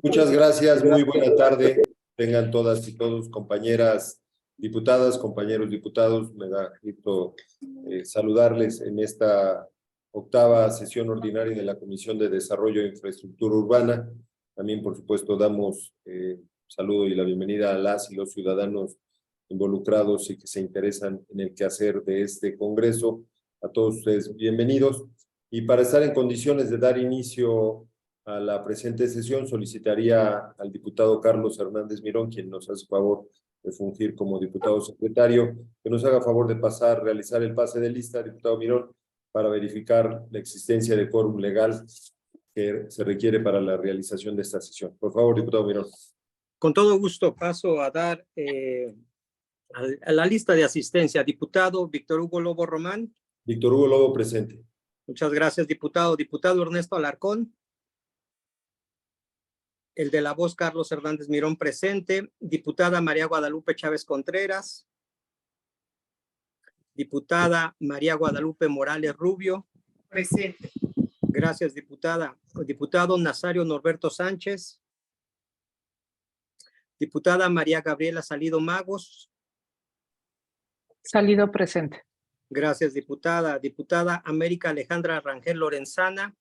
Muchas gracias, muy buena tarde. Tengan todas y todos, compañeras diputadas, compañeros diputados. Me da gusto saludarles en esta octava sesión ordinaria de la Comisión de Desarrollo e Infraestructura Urbana. También, por supuesto, damos saludo y la bienvenida a las y los ciudadanos involucrados y que se interesan en el quehacer de este Congreso. A todos ustedes, bienvenidos. Y para estar en condiciones de dar inicio a la presente sesión, solicitaría al diputado Carlos Hernández Mirón, quien nos hace favor de fungir como diputado secretario, que nos haga favor de realizar el pase de lista, diputado Mirón, para verificar la existencia de quórum legal que se requiere para la realización de esta sesión. Por favor, diputado Mirón. Con todo gusto paso a dar a la lista de asistencia. Diputado Víctor Hugo Lobo Román. Víctor Hugo Lobo, presente. Muchas gracias, diputado. Diputado Ernesto Alarcón. El de la voz, Carlos Hernández Mirón, presente. Diputada María Guadalupe Chávez Contreras. Diputada María Guadalupe Morales Rubio. Presente. Gracias, diputada. Diputado Nazario Norberto Sánchez. Diputada María Gabriela Salido Magos. Salido, presente. Gracias, diputada. Diputada América Alejandra Rangel Lorenzana.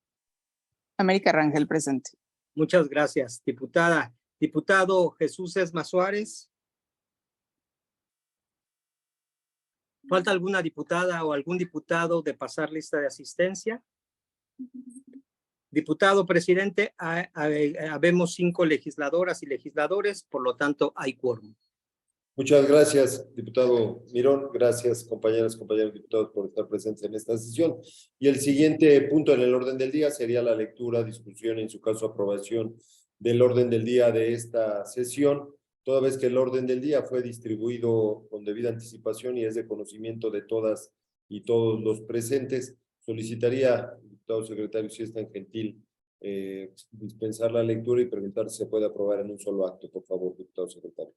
América Rangel, presente. Muchas gracias, diputada. Diputado Jesús Esma Suárez. ¿Falta alguna diputada o algún diputado de pasar lista de asistencia? Diputado presidente, habemos 5 legisladoras y legisladores, por lo tanto hay quórum. Muchas gracias, diputado Mirón. Gracias, compañeras, compañeros diputados, por estar presentes en esta sesión. Y el siguiente punto en el orden del día sería la lectura, discusión y, en su caso, aprobación del orden del día de esta sesión, toda vez que el orden del día fue distribuido con debida anticipación y es de conocimiento de todas y todos los presentes. Solicitaría, diputado secretario, si es tan gentil, dispensar la lectura y preguntar si se puede aprobar en un solo acto, por favor, diputado secretario.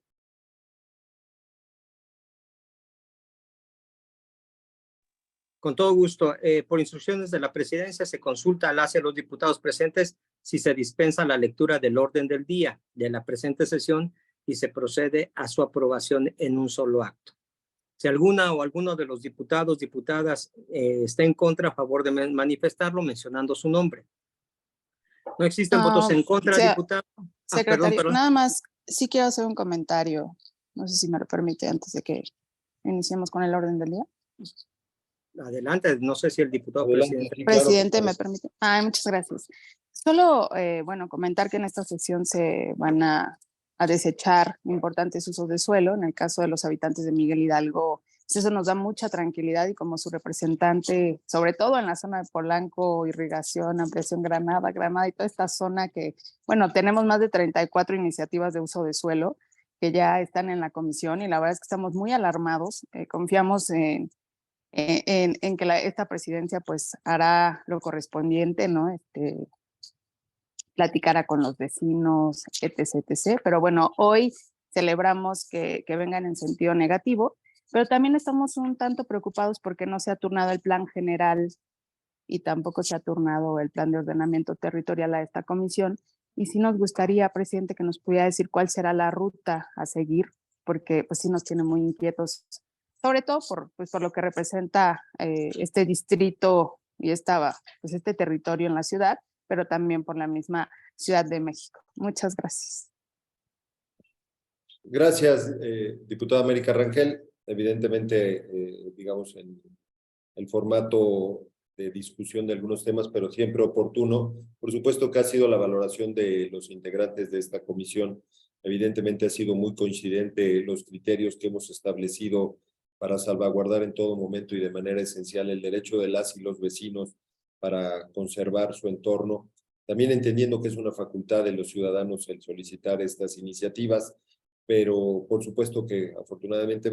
Con todo gusto. Por instrucciones de la presidencia, se consulta a las y los diputados presentes si se dispensa la lectura del orden del día de la presente sesión y se procede a su aprobación en un solo acto. Si alguna o alguno de los diputados, diputadas está en contra, a favor de manifestarlo mencionando su nombre. No existen votos en contra, diputado. Secretario, Perdón. Nada más, sí quiero hacer un comentario. No sé si me lo permite antes de que iniciemos con el orden del día. Adelante, no sé si el diputado presidente me permite. Muchas gracias. Solo, comentar que en esta sesión se van a desechar importantes usos de suelo. En el caso de los habitantes de Miguel Hidalgo, eso nos da mucha tranquilidad, y como su representante, sobre todo en la zona de Polanco, irrigación, ampliación Granada y toda esta zona que, tenemos más de 34 iniciativas de uso de suelo que ya están en la comisión, y la verdad es que estamos muy alarmados. Confiamos en que esta presidencia pues hará lo correspondiente, ¿no? Platicará con los vecinos, etc. Pero bueno, hoy celebramos que vengan en sentido negativo, pero también estamos un tanto preocupados porque no se ha turnado el plan general y tampoco se ha turnado el plan de ordenamiento territorial a esta comisión. Y sí nos gustaría, presidente, que nos pudiera decir cuál será la ruta a seguir, porque pues sí nos tiene muy inquietos, sobre todo por lo que representa este distrito y este territorio en la ciudad, pero también por la misma Ciudad de México. Muchas gracias. Gracias, diputada América Rangel. Evidentemente, digamos, en el formato de discusión de algunos temas, pero siempre oportuno. Por supuesto que ha sido la valoración de los integrantes de esta comisión. Evidentemente ha sido muy coincidente los criterios que hemos establecido para salvaguardar en todo momento y de manera esencial el derecho de las y los vecinos para conservar su entorno, también entendiendo que es una facultad de los ciudadanos el solicitar estas iniciativas, pero por supuesto que afortunadamente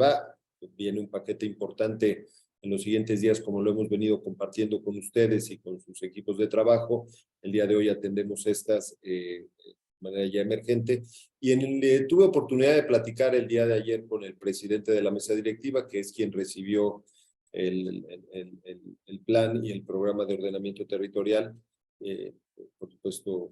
viene un paquete importante en los siguientes días, como lo hemos venido compartiendo con ustedes y con sus equipos de trabajo. El día de hoy atendemos estas de manera ya emergente, y tuve oportunidad de platicar el día de ayer con el presidente de la mesa directiva, que es quien recibió el plan y el programa de ordenamiento territorial. supuesto,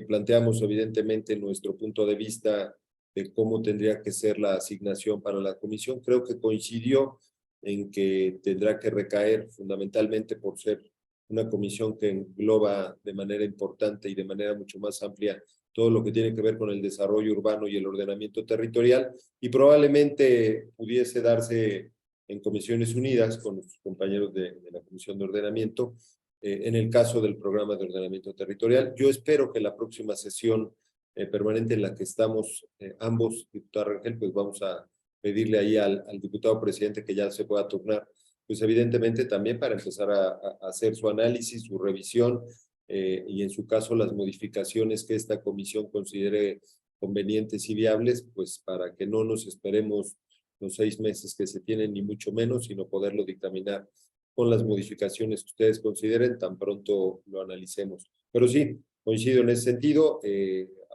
planteamos evidentemente nuestro punto de vista de cómo tendría que ser la asignación para la comisión. Creo que coincidió en que tendrá que recaer fundamentalmente por ser una comisión que engloba de manera importante y de manera mucho más amplia todo lo que tiene que ver con el desarrollo urbano y el ordenamiento territorial, y probablemente pudiese darse en comisiones unidas con los compañeros de la Comisión de Ordenamiento, en el caso del programa de ordenamiento territorial. Yo espero que la próxima sesión permanente en la que estamos ambos, diputado Rangel, pues vamos a pedirle ahí al diputado presidente que ya se pueda turnar, pues evidentemente también para empezar a hacer su análisis, su revisión, y en su caso las modificaciones que esta comisión considere convenientes y viables, pues para que no nos esperemos los 6 meses que se tienen, ni mucho menos, sino poderlo dictaminar con las modificaciones que ustedes consideren tan pronto lo analicemos. Pero sí, coincido en ese sentido,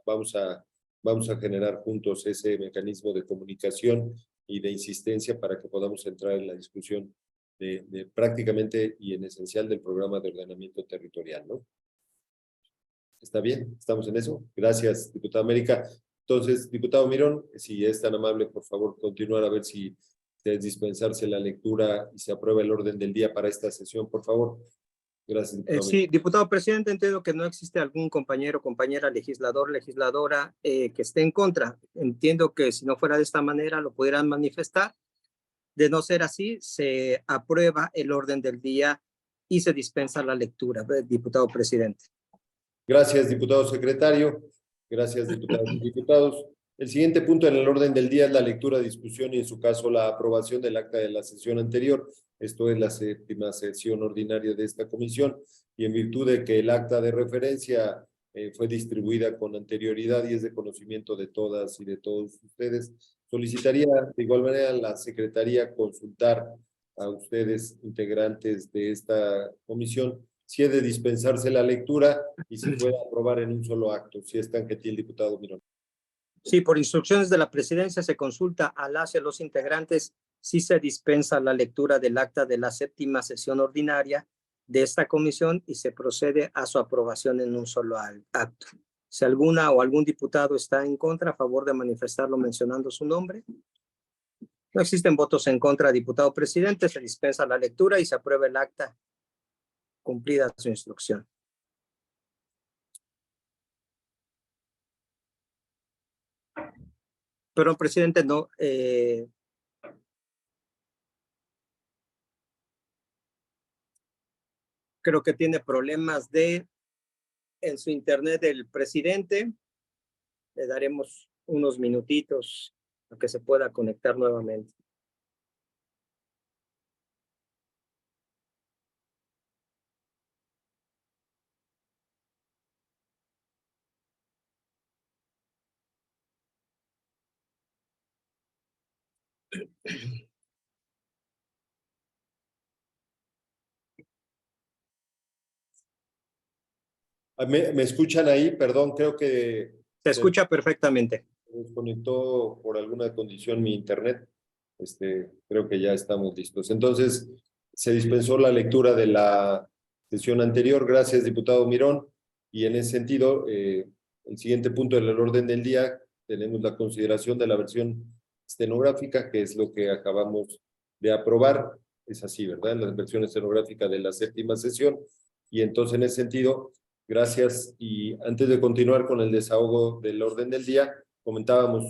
vamos a generar juntos ese mecanismo de comunicación y de insistencia para que podamos entrar en la discusión de prácticamente y en esencial del programa de ordenamiento territorial, ¿no? ¿Está bien? ¿Estamos en eso? Gracias, diputada América. Entonces, diputado Mirón, si es tan amable, por favor, continuar a ver si es dispensarse la lectura y se aprueba el orden del día para esta sesión, por favor. Gracias, diputado. Sí, diputado presidente, entiendo que no existe algún compañero, compañera, legislador, legisladora que esté en contra. Entiendo que si no fuera de esta manera lo pudieran manifestar. De no ser así, se aprueba el orden del día y se dispensa la lectura, diputado presidente. Gracias, diputado secretario. Gracias, diputadas y diputados. El siguiente punto en el orden del día es la lectura, discusión y, en su caso, la aprobación del acta de la sesión anterior. Esto es la 7ª sesión ordinaria de esta comisión, y en virtud de que el acta de referencia fue distribuida con anterioridad y es de conocimiento de todas y de todos ustedes, solicitaría de igual manera a la Secretaría consultar a ustedes, integrantes de esta comisión, si es de dispensarse la lectura y se puede aprobar en un solo acto, si es tan gentil, diputado Mirón. Sí, por instrucciones de la presidencia se consulta a las y los integrantes si se dispensa la lectura del acta de la 7ª sesión ordinaria de esta comisión y se procede a su aprobación en un solo acto. Si alguna o algún diputado está en contra, a favor de manifestarlo mencionando su nombre. No existen votos en contra, diputado presidente. Se dispensa la lectura y se aprueba el acta cumplida su instrucción. Pero, presidente, no. Creo que tiene problemas en su internet del presidente. Le daremos unos minutitos a que se pueda conectar nuevamente. ¿Me escuchan ahí? Perdón, creo que Se escucha perfectamente. se desconectó por alguna condición mi internet. Creo que ya estamos listos. Entonces, se dispensó la lectura de la sesión anterior. Gracias, diputado Mirón. Y en ese sentido, el siguiente punto del orden del día, tenemos la consideración de la versión estenográfica, que es lo que acabamos de aprobar. Es así, ¿verdad? La versión estenográfica de la 7ª sesión. Y entonces, en ese sentido, gracias. Y antes de continuar con el desahogo del orden del día, comentábamos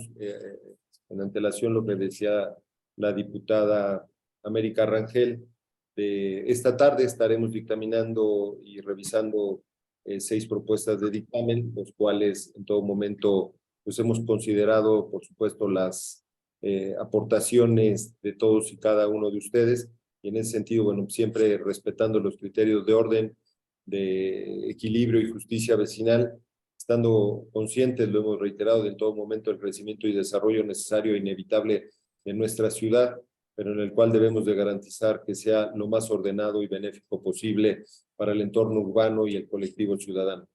en antelación lo que decía la diputada América Rangel. Esta tarde estaremos dictaminando y revisando 6 propuestas de dictamen, los cuales en todo momento pues hemos considerado, por supuesto, las aportaciones de todos y cada uno de ustedes, y en ese sentido, bueno, siempre respetando los criterios de orden, de equilibrio y justicia vecinal, estando conscientes, lo hemos reiterado en todo momento, del crecimiento y desarrollo necesario e inevitable de nuestra ciudad, pero en el cual debemos de garantizar que sea lo más ordenado y benéfico posible para el entorno urbano y el colectivo ciudadano.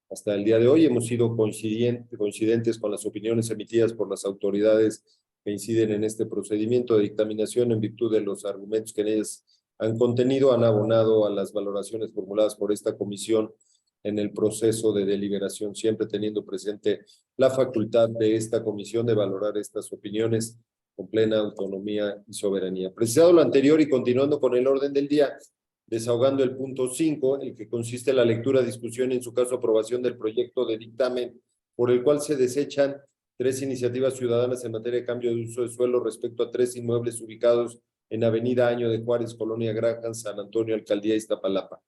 Hasta el día de hoy hemos sido coincidentes con las opiniones emitidas por las autoridades que inciden en este procedimiento de dictaminación en virtud de los argumentos que en ellas han contenido, han abonado a las valoraciones formuladas por esta comisión en el proceso de deliberación, siempre teniendo presente la facultad de esta comisión de valorar estas opiniones con plena autonomía y soberanía. Precisado lo anterior y continuando con el orden del día, desahogando el punto 5, el que consiste en la lectura, discusión y en su caso aprobación del proyecto de dictamen por el cual se desechan 3 iniciativas ciudadanas en materia de cambio de uso de suelo respecto a 3 inmuebles ubicados en Avenida Año de Juárez, Colonia Granjas, San Antonio, Alcaldía Iztapalapa.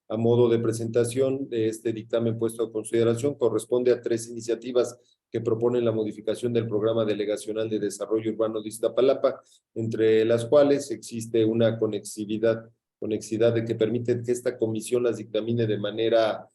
A modo de presentación de este dictamen puesto a consideración, corresponde a 3 iniciativas que proponen la modificación del Programa Delegacional de Desarrollo Urbano de Iztapalapa, entre las cuales existe una conexidad de que permite que esta comisión las dictamine de manera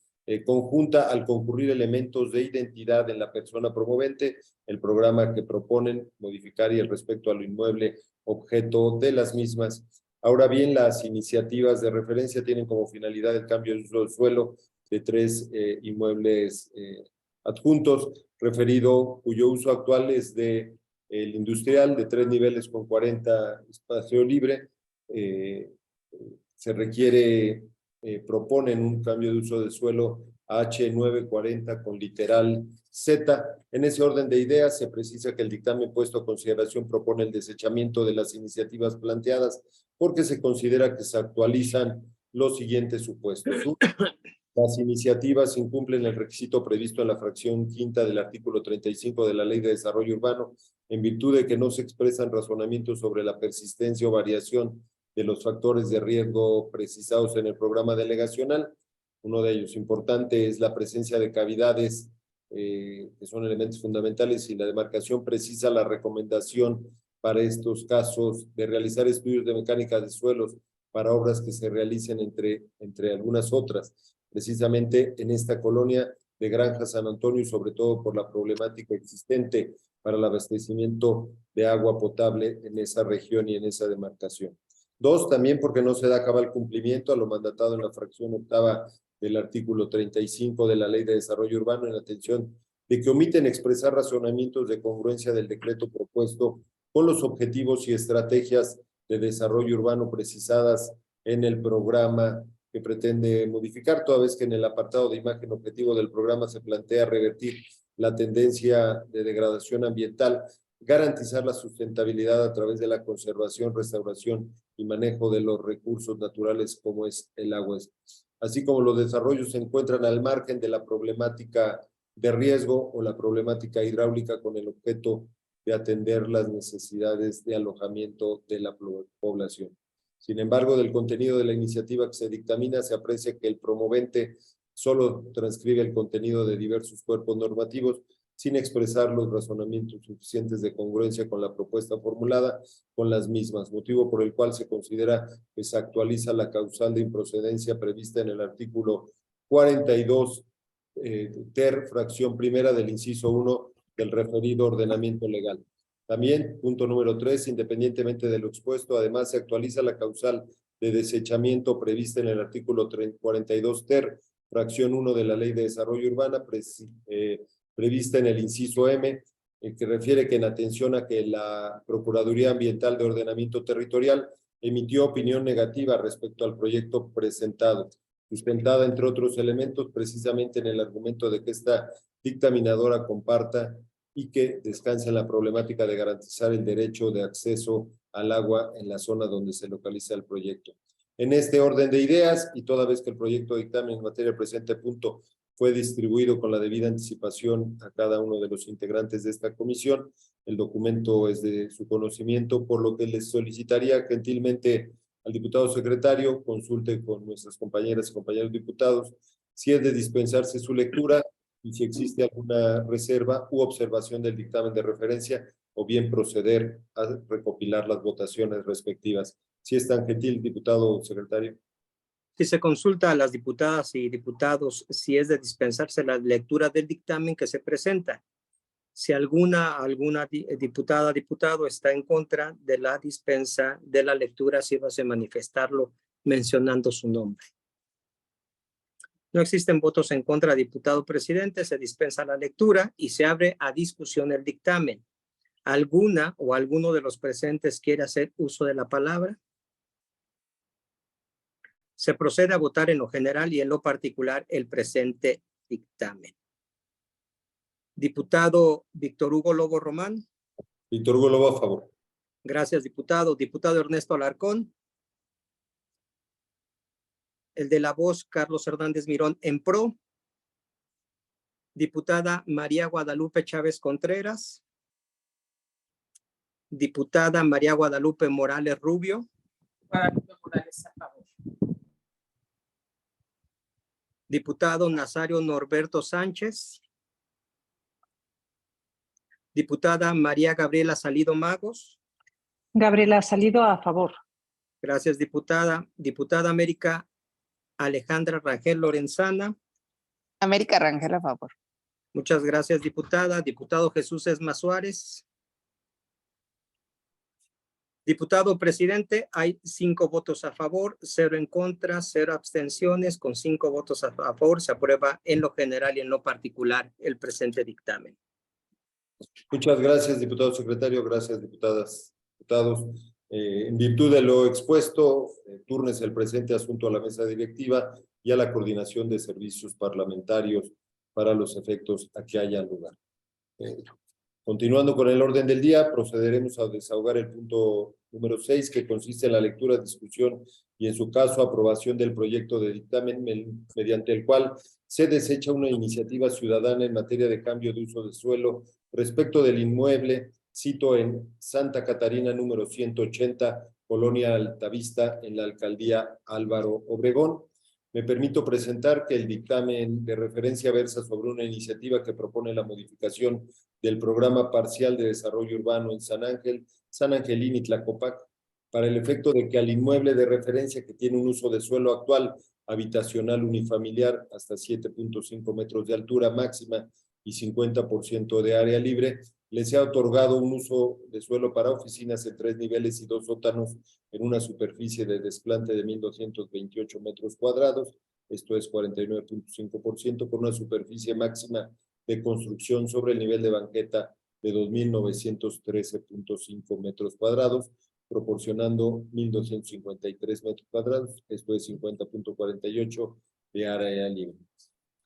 conjunta al concurrir elementos de identidad en la persona promovente, el programa que proponen modificar y el respecto a lo inmueble objeto de las mismas. Ahora bien, las iniciativas de referencia tienen como finalidad el cambio de uso del suelo de 3 inmuebles adjuntos, cuyo uso actual es de el industrial de 3 niveles con 40 espacio libre. Se requiere, proponen un cambio de uso de suelo H940 con literal Z. En ese orden de ideas se precisa que el dictamen puesto a consideración propone el desechamiento de las iniciativas planteadas porque se considera que se actualizan los siguientes supuestos. Las iniciativas incumplen el requisito previsto en la fracción 5ª del artículo 35 de la Ley de Desarrollo Urbano, en virtud de que no se expresan razonamientos sobre la persistencia o variación de los factores de riesgo precisados en el programa delegacional. Uno de ellos importante es la presencia de cavidades, que son elementos fundamentales, y la demarcación precisa la recomendación para estos casos de realizar estudios de mecánica de suelos para obras que se realicen entre algunas otras, precisamente en esta colonia de Granja San Antonio, y sobre todo por la problemática existente para el abastecimiento de agua potable en esa región y en esa demarcación. 2, también porque no se da cabal cumplimiento a lo mandatado en la fracción 8ª del artículo 35 de la Ley de Desarrollo Urbano, en atención de que omiten expresar razonamientos de congruencia del decreto propuesto con los objetivos y estrategias de desarrollo urbano precisadas en el programa que pretende modificar, toda vez que en el apartado de imagen objetivo del programa se plantea revertir la tendencia de degradación ambiental, garantizar la sustentabilidad a través de la conservación, restauración y manejo de los recursos naturales como es el agua. Así como los desarrollos se encuentran al margen de la problemática de riesgo o la problemática hidráulica con el objeto de atender las necesidades de alojamiento de la población. Sin embargo, del contenido de la iniciativa que se dictamina, se aprecia que el promovente solo transcribe el contenido de diversos cuerpos normativos sin expresar los razonamientos suficientes de congruencia con la propuesta formulada con las mismas, motivo por el cual se considera que se actualiza la causal de improcedencia prevista en el artículo 42 ter, fracción primera del inciso 1 del referido ordenamiento legal. También, punto número 3, independientemente de lo expuesto, además se actualiza la causal de desechamiento prevista en el artículo 42 ter, fracción 1 de la Ley de Desarrollo Urbana, prevista en el inciso M, que refiere que en atención a que la Procuraduría Ambiental de Ordenamiento Territorial emitió opinión negativa respecto al proyecto presentado, sustentada entre otros elementos precisamente en el argumento de que esta dictaminadora comparta y que descansa en la problemática de garantizar el derecho de acceso al agua en la zona donde se localiza el proyecto. En este orden de ideas, y toda vez que el proyecto de dictamen en materia del presente punto fue distribuido con la debida anticipación a cada uno de los integrantes de esta comisión, el documento es de su conocimiento, por lo que les solicitaría gentilmente al diputado secretario consulte con nuestras compañeras y compañeros diputados si es de dispensarse su lectura y si existe alguna reserva u observación del dictamen de referencia, o bien proceder a recopilar las votaciones respectivas. Si es tan gentil, diputado secretario. Si se consulta a las diputadas y diputados si es de dispensarse la lectura del dictamen que se presenta. Si alguna diputada, diputado está en contra de la dispensa de la lectura, sírvase manifestarlo mencionando su nombre. No existen votos en contra, diputado presidente, se dispensa la lectura y se abre a discusión el dictamen. ¿Alguna o alguno de los presentes quiere hacer uso de la palabra? Se procede a votar en lo general y en lo particular el presente dictamen. Diputado Víctor Hugo Lobo Román. Víctor Hugo Lobo, a favor. Gracias, diputado. Diputado Ernesto Alarcón. El de la voz, Carlos Hernández Mirón, en pro. Diputada María Guadalupe Chávez Contreras. Diputada María Guadalupe Morales Rubio. Guadalupe Morales, a favor. Diputado Nazario Norberto Sánchez. Diputada María Gabriela Salido Magos. Gabriela Salido, a favor. Gracias, diputada. Diputada América Alejandra Rangel Lorenzana. América Rangel, a favor. Muchas gracias, diputada. Diputado Jesús Esma Suárez. Diputado presidente, hay 5 votos a favor, 0 en contra, 0 abstenciones. Con 5 votos a favor se aprueba en lo general y en lo particular el presente dictamen. Muchas gracias, diputado secretario. Gracias, diputadas, diputados. En virtud de lo expuesto, turnes el presente asunto a la mesa directiva y a la coordinación de servicios parlamentarios para los efectos a que haya lugar. Continuando con el orden del día, procederemos a desahogar el punto número 6, que consiste en la lectura, discusión y, en su caso, aprobación del proyecto de dictamen mediante el cual se desecha una iniciativa ciudadana en materia de cambio de uso de suelo respecto del inmueble, cito, en Santa Catarina número 180, Colonia Altavista, en la alcaldía Álvaro Obregón. Me permito presentar que el dictamen de referencia versa sobre una iniciativa que propone la modificación del programa parcial de desarrollo urbano en San Ángel, San Angelín y Tlacopac, para el efecto de que al inmueble de referencia que tiene un uso de suelo actual, habitacional unifamiliar, hasta 7.5 metros de altura máxima y 50% de área libre, le sea otorgado un uso de suelo para oficinas en 3 niveles y 2 sótanos en una superficie de desplante de 1,228 metros cuadrados, esto es 49.5%, con una superficie máxima de construcción sobre el nivel de banqueta de 2,913.5 metros cuadrados, proporcionando 1,253 metros cuadrados, esto es 50.48 de área libre.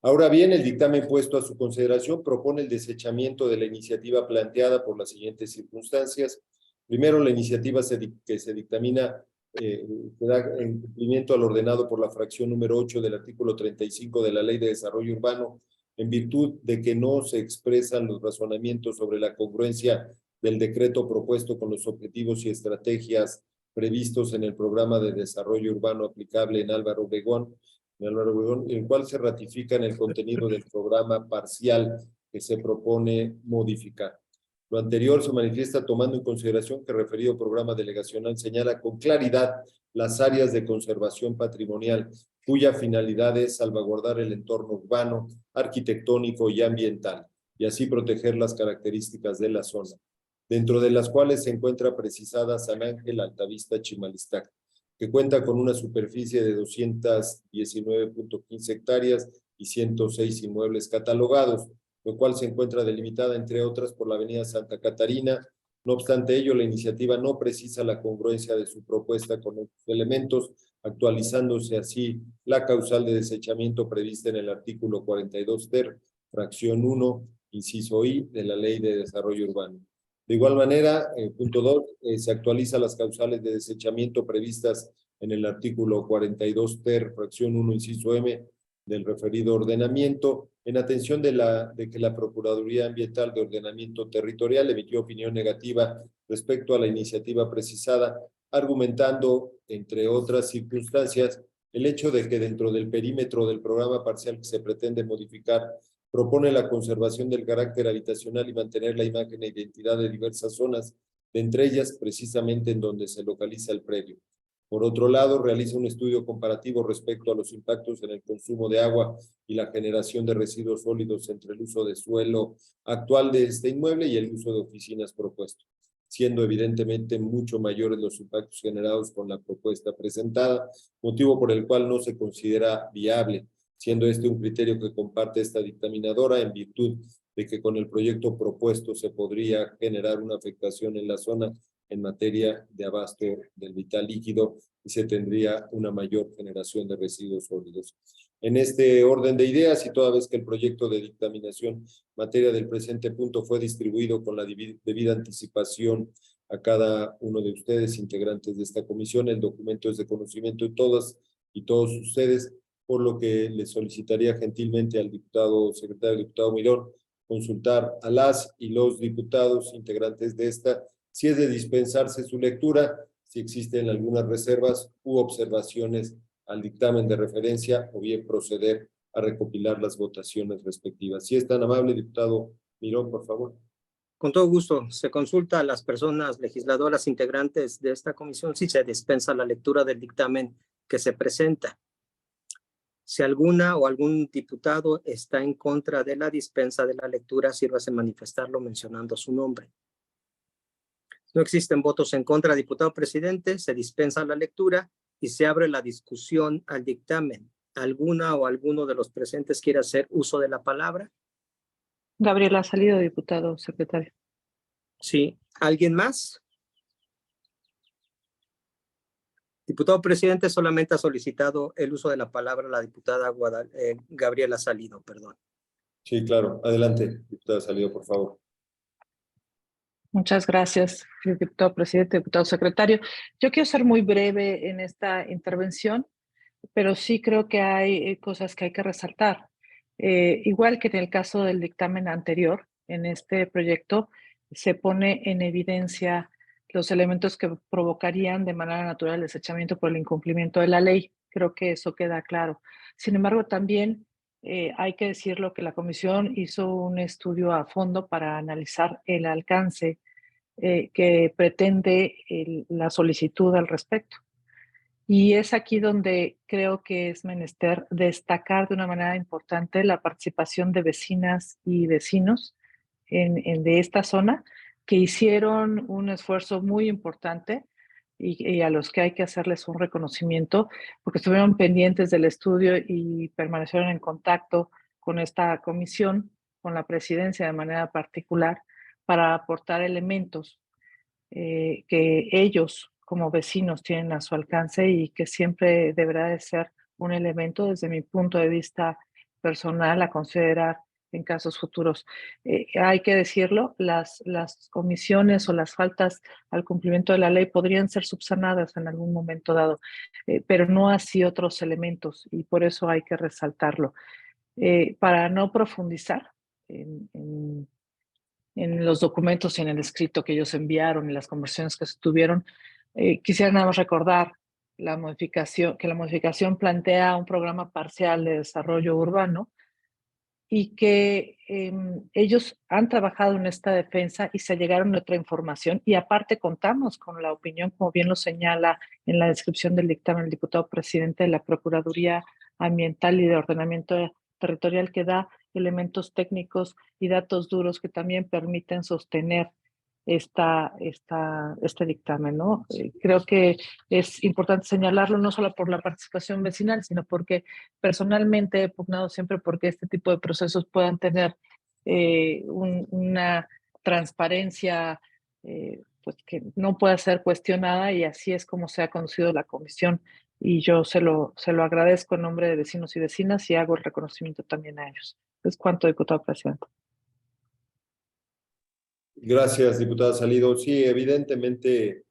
Ahora bien, el dictamen puesto a su consideración propone el desechamiento de la iniciativa planteada por las siguientes circunstancias. Primero, la iniciativa que se dictamina que da en cumplimiento al ordenado por la fracción número 8 del artículo 35 de la Ley de Desarrollo Urbano, en virtud de que no se expresan los razonamientos sobre la congruencia del decreto propuesto con los objetivos y estrategias previstos en el programa de desarrollo urbano aplicable en Álvaro Obregón, en el cual se ratifica en el contenido del programa parcial que se propone modificar. Lo anterior se manifiesta tomando en consideración que el referido programa delegacional señala con claridad las áreas de conservación patrimonial, cuya finalidad es salvaguardar el entorno urbano, arquitectónico y ambiental, y así proteger las características de la zona, dentro de las cuales se encuentra precisada San Ángel, Altavista, Chimalistac, que cuenta con una superficie de 219.15 hectáreas y 106 inmuebles catalogados, lo cual se encuentra delimitada, entre otras, por la avenida Santa Catarina. No obstante ello, la iniciativa no precisa la congruencia de su propuesta con estos elementos, actualizándose así la causal de desechamiento prevista en el artículo 42 ter, fracción 1, inciso I, de la Ley de Desarrollo Urbano. De igual manera, punto 2, se actualiza las causales de desechamiento previstas en el artículo 42 ter, fracción 1, inciso M, del referido ordenamiento, en atención de que la Procuraduría Ambiental de Ordenamiento Territorial emitió opinión negativa respecto a la iniciativa precisada, argumentando, entre otras circunstancias, el hecho de que dentro del perímetro del programa parcial que se pretende modificar, propone la conservación del carácter habitacional y mantener la imagen e identidad de diversas zonas, de entre ellas precisamente en donde se localiza el predio. Por otro lado, realiza un estudio comparativo respecto a los impactos en el consumo de agua y la generación de residuos sólidos entre el uso de suelo actual de este inmueble y el uso de oficinas propuesto, siendo evidentemente mucho mayores los impactos generados con la propuesta presentada, motivo por el cual no se considera viable, siendo este un criterio que comparte esta dictaminadora, en virtud de que con el proyecto propuesto se podría generar una afectación en la zona en materia de abasto del vital líquido y se tendría una mayor generación de residuos sólidos. En este orden de ideas y toda vez que el proyecto de dictaminación en materia del presente punto fue distribuido con la debida anticipación a cada uno de ustedes, integrantes de esta comisión, el documento es de conocimiento de todas y todos ustedes, por lo que le solicitaría gentilmente al secretario diputado Mirón, consultar a las y los diputados integrantes de esta, si es de dispensarse su lectura, si existen algunas reservas u observaciones al dictamen de referencia o bien proceder a recopilar las votaciones respectivas. Si es tan amable, diputado Mirón, por favor. Con todo gusto, se consulta a las personas legisladoras integrantes de esta comisión si se dispensa la lectura del dictamen que se presenta. Si alguna o algún diputado está en contra de la dispensa de la lectura, sírvase manifestarlo mencionando su nombre. No existen votos en contra, diputado presidente, se dispensa la lectura y se abre la discusión al dictamen. ¿Alguna o alguno de los presentes quiere hacer uso de la palabra? Gabriela Salido, diputado secretario. Sí. ¿Alguien más? Diputado presidente, solamente ha solicitado el uso de la palabra la diputada Gabriela Salido, perdón. Sí, claro. Adelante, diputada Salido, por favor. Muchas gracias, diputado presidente, diputado secretario. Yo quiero ser muy breve en esta intervención, pero sí creo que hay cosas que hay que resaltar. Igual que en el caso del dictamen anterior, en este proyecto se pone en evidencia los elementos que provocarían de manera natural el desechamiento por el incumplimiento de la ley. Creo que eso queda claro. Sin embargo, también hay que decirlo que la comisión hizo un estudio a fondo para analizar el alcance que pretende la solicitud al respecto. Y es aquí donde creo que es menester destacar de una manera importante la participación de vecinas y vecinos de esta zona que hicieron un esfuerzo muy importante y a los que hay que hacerles un reconocimiento porque estuvieron pendientes del estudio y permanecieron en contacto con esta comisión, con la presidencia de manera particular, para aportar elementos que ellos como vecinos tienen a su alcance y que siempre deberá de ser un elemento desde mi punto de vista personal a considerar en casos futuros. Hay que decirlo, las comisiones o las faltas al cumplimiento de la ley podrían ser subsanadas en algún momento dado, pero no así otros elementos y por eso hay que resaltarlo. Para no profundizar en los documentos y en el escrito que ellos enviaron y las conversaciones que se tuvieron, quisiera nada más recordar que la modificación plantea un programa parcial de desarrollo urbano y que ellos han trabajado en esta defensa y se llegaron a otra información y aparte contamos con la opinión, como bien lo señala en la descripción del dictamen el diputado presidente de la Procuraduría Ambiental y de Ordenamiento Territorial, que da elementos técnicos y datos duros que también permiten sostener este dictamen, ¿no? Creo que es importante señalarlo no solo por la participación vecinal, sino porque personalmente he pugnado siempre porque este tipo de procesos puedan tener una transparencia pues que no pueda ser cuestionada y así es como se ha conducido la comisión y yo se lo agradezco en nombre de vecinos y vecinas y hago el reconocimiento también a ellos. Es cuanto, diputado presidente. Gracias, diputada Salido. Sí, evidentemente,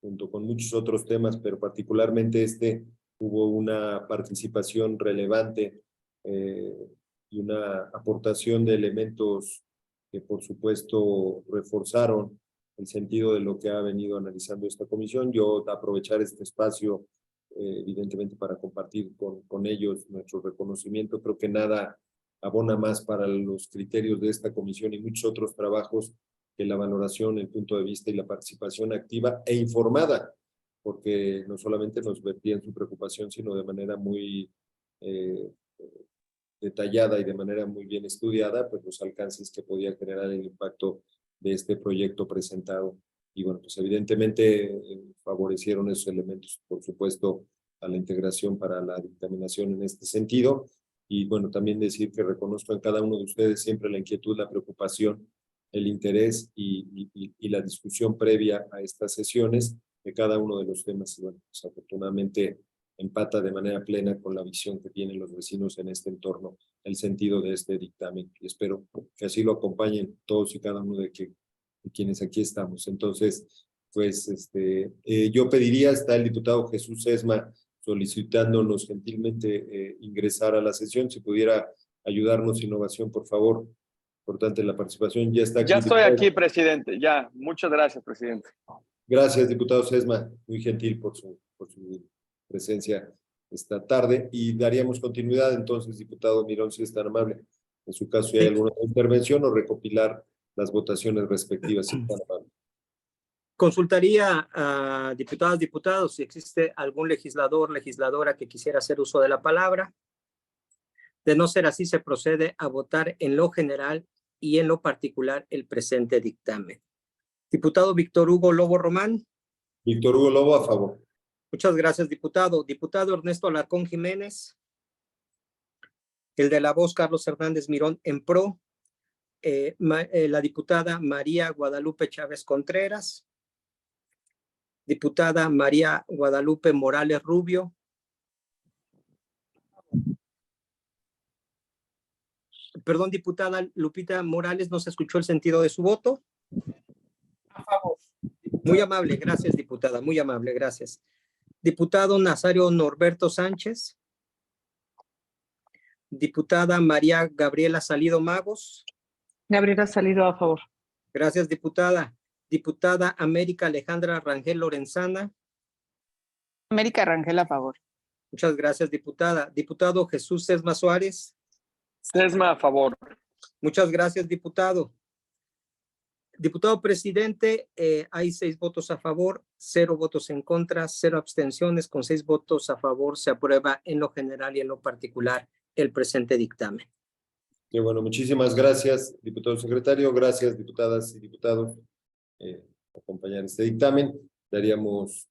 junto con muchos otros temas, pero particularmente hubo una participación relevante y una aportación de elementos que, por supuesto, reforzaron el sentido de lo que ha venido analizando esta comisión. Yo aprovechar este espacio, evidentemente, para compartir con ellos nuestro reconocimiento. Creo que nada abona más para los criterios de esta comisión y muchos otros trabajos que la valoración, el punto de vista y la participación activa e informada, porque no solamente nos vertían su preocupación, sino de manera muy detallada y de manera muy bien estudiada, pues los alcances que podía generar el impacto de este proyecto presentado. Y bueno, pues evidentemente favorecieron esos elementos, por supuesto, a la integración para la dictaminación en este sentido. Y bueno, también decir que reconozco en cada uno de ustedes siempre la inquietud, la preocupación el interés y la discusión previa a estas sesiones de cada uno de los temas. Y bueno, pues afortunadamente empata de manera plena con la visión que tienen los vecinos en este entorno, el sentido de este dictamen. Y espero que así lo acompañen todos y cada uno de quienes aquí estamos. Entonces, pues yo pediría, está el diputado Jesús Sesma solicitándonos gentilmente ingresar a la sesión, si pudiera ayudarnos Innovación, por favor. Importante la participación. Ya está aquí. Ya estoy aquí, presidente. Ya. Muchas gracias, presidente. Gracias, diputado Sesma. Muy gentil por su presencia esta tarde. Y daríamos continuidad entonces, diputado Mirón, si es tan amable. En su caso, si hay alguna intervención o recopilar las votaciones respectivas, si es tan amable. Consultaría a diputadas, diputados, si existe algún legislador, legisladora que quisiera hacer uso de la palabra. De no ser así, se procede a votar en lo general y en lo particular el presente dictamen. Diputado Víctor Hugo Lobo Román. Víctor Hugo Lobo, a favor. Muchas gracias, diputado. Diputado Ernesto Alarcón Jiménez. El de la voz, Carlos Hernández Mirón, en pro. La diputada María Guadalupe Chávez Contreras. Diputada María Guadalupe Morales Rubio. Perdón, diputada Lupita Morales, no se escuchó el sentido de su voto. A favor. Muy amable, gracias, diputada, muy amable, gracias. Diputado Nazario Norberto Sánchez. Diputada María Gabriela Salido Magos. Gabriela Salido, a favor. Gracias, diputada. Diputada América Alejandra Rangel Lorenzana. América Rangel, a favor. Muchas gracias, diputada. Diputado Jesús Sesma Suárez. Sesma, a favor. Muchas gracias, diputado. Diputado presidente, hay 6 votos a favor, 0 votos en contra, 0 abstenciones. Con 6 votos a favor se aprueba en lo general y en lo particular el presente dictamen. Qué bueno, muchísimas gracias, diputado secretario. Gracias, diputadas y diputados, por acompañar este dictamen. Daríamos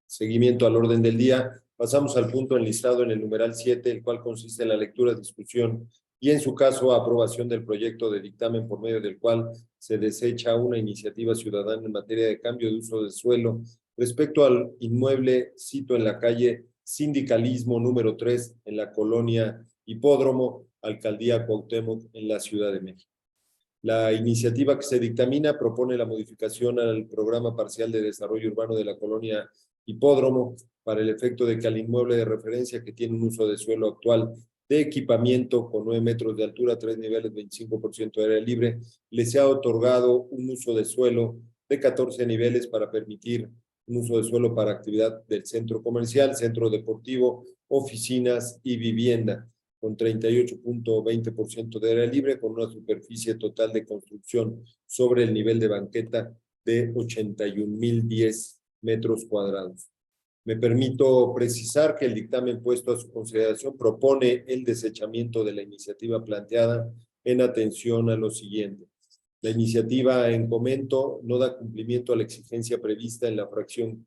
seguimiento al orden del día. Pasamos al punto enlistado en el numeral 7, el cual consiste en la lectura, discusión y, en su caso, aprobación del proyecto de dictamen por medio del cual se desecha una iniciativa ciudadana en materia de cambio de uso de suelo respecto al inmueble sito en la calle Sindicalismo número 3 en la colonia Hipódromo, Alcaldía Cuauhtémoc, en la Ciudad de México. La iniciativa que se dictamina propone la modificación al programa parcial de desarrollo urbano de la colonia Hipódromo para el efecto de que al inmueble de referencia, que tiene un uso de suelo actual de equipamiento con 9 metros de altura, 3 niveles, 25% de área libre, le sea otorgado un uso de suelo de 14 niveles para permitir un uso de suelo para actividad del centro comercial, centro deportivo, oficinas y vivienda, con 38.20% de área libre, con una superficie total de construcción sobre el nivel de banqueta de 81,010 metros cuadrados. Me permito precisar que el dictamen puesto a su consideración propone el desechamiento de la iniciativa planteada en atención a lo siguiente. La iniciativa en comento no da cumplimiento a la exigencia prevista en la fracción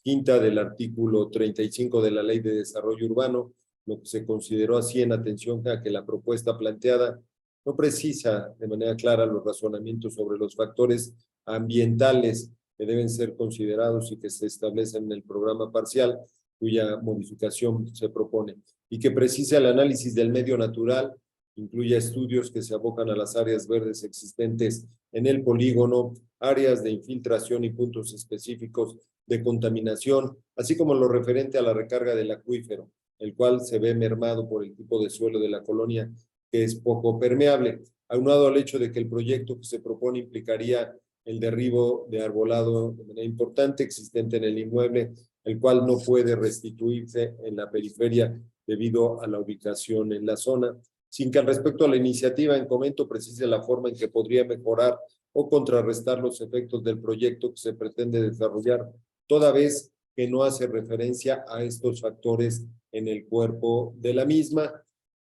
5ª del artículo 35 de la Ley de Desarrollo Urbano, lo que se consideró así en atención a que la propuesta planteada no precisa de manera clara los razonamientos sobre los factores ambientales que deben ser considerados y que se establecen en el programa parcial, cuya modificación se propone, y que precisa el análisis del medio natural, incluya estudios que se abocan a las áreas verdes existentes en el polígono, áreas de infiltración y puntos específicos de contaminación, así como lo referente a la recarga del acuífero, el cual se ve mermado por el tipo de suelo de la colonia, que es poco permeable, aunado al hecho de que el proyecto que se propone implicaría el derribo de arbolado de manera importante existente en el inmueble, el cual no puede restituirse en la periferia debido a la ubicación en la zona, sin que al respecto a la iniciativa en comento precise la forma en que podría mejorar o contrarrestar los efectos del proyecto que se pretende desarrollar, toda vez que no hace referencia a estos factores en el cuerpo de la misma.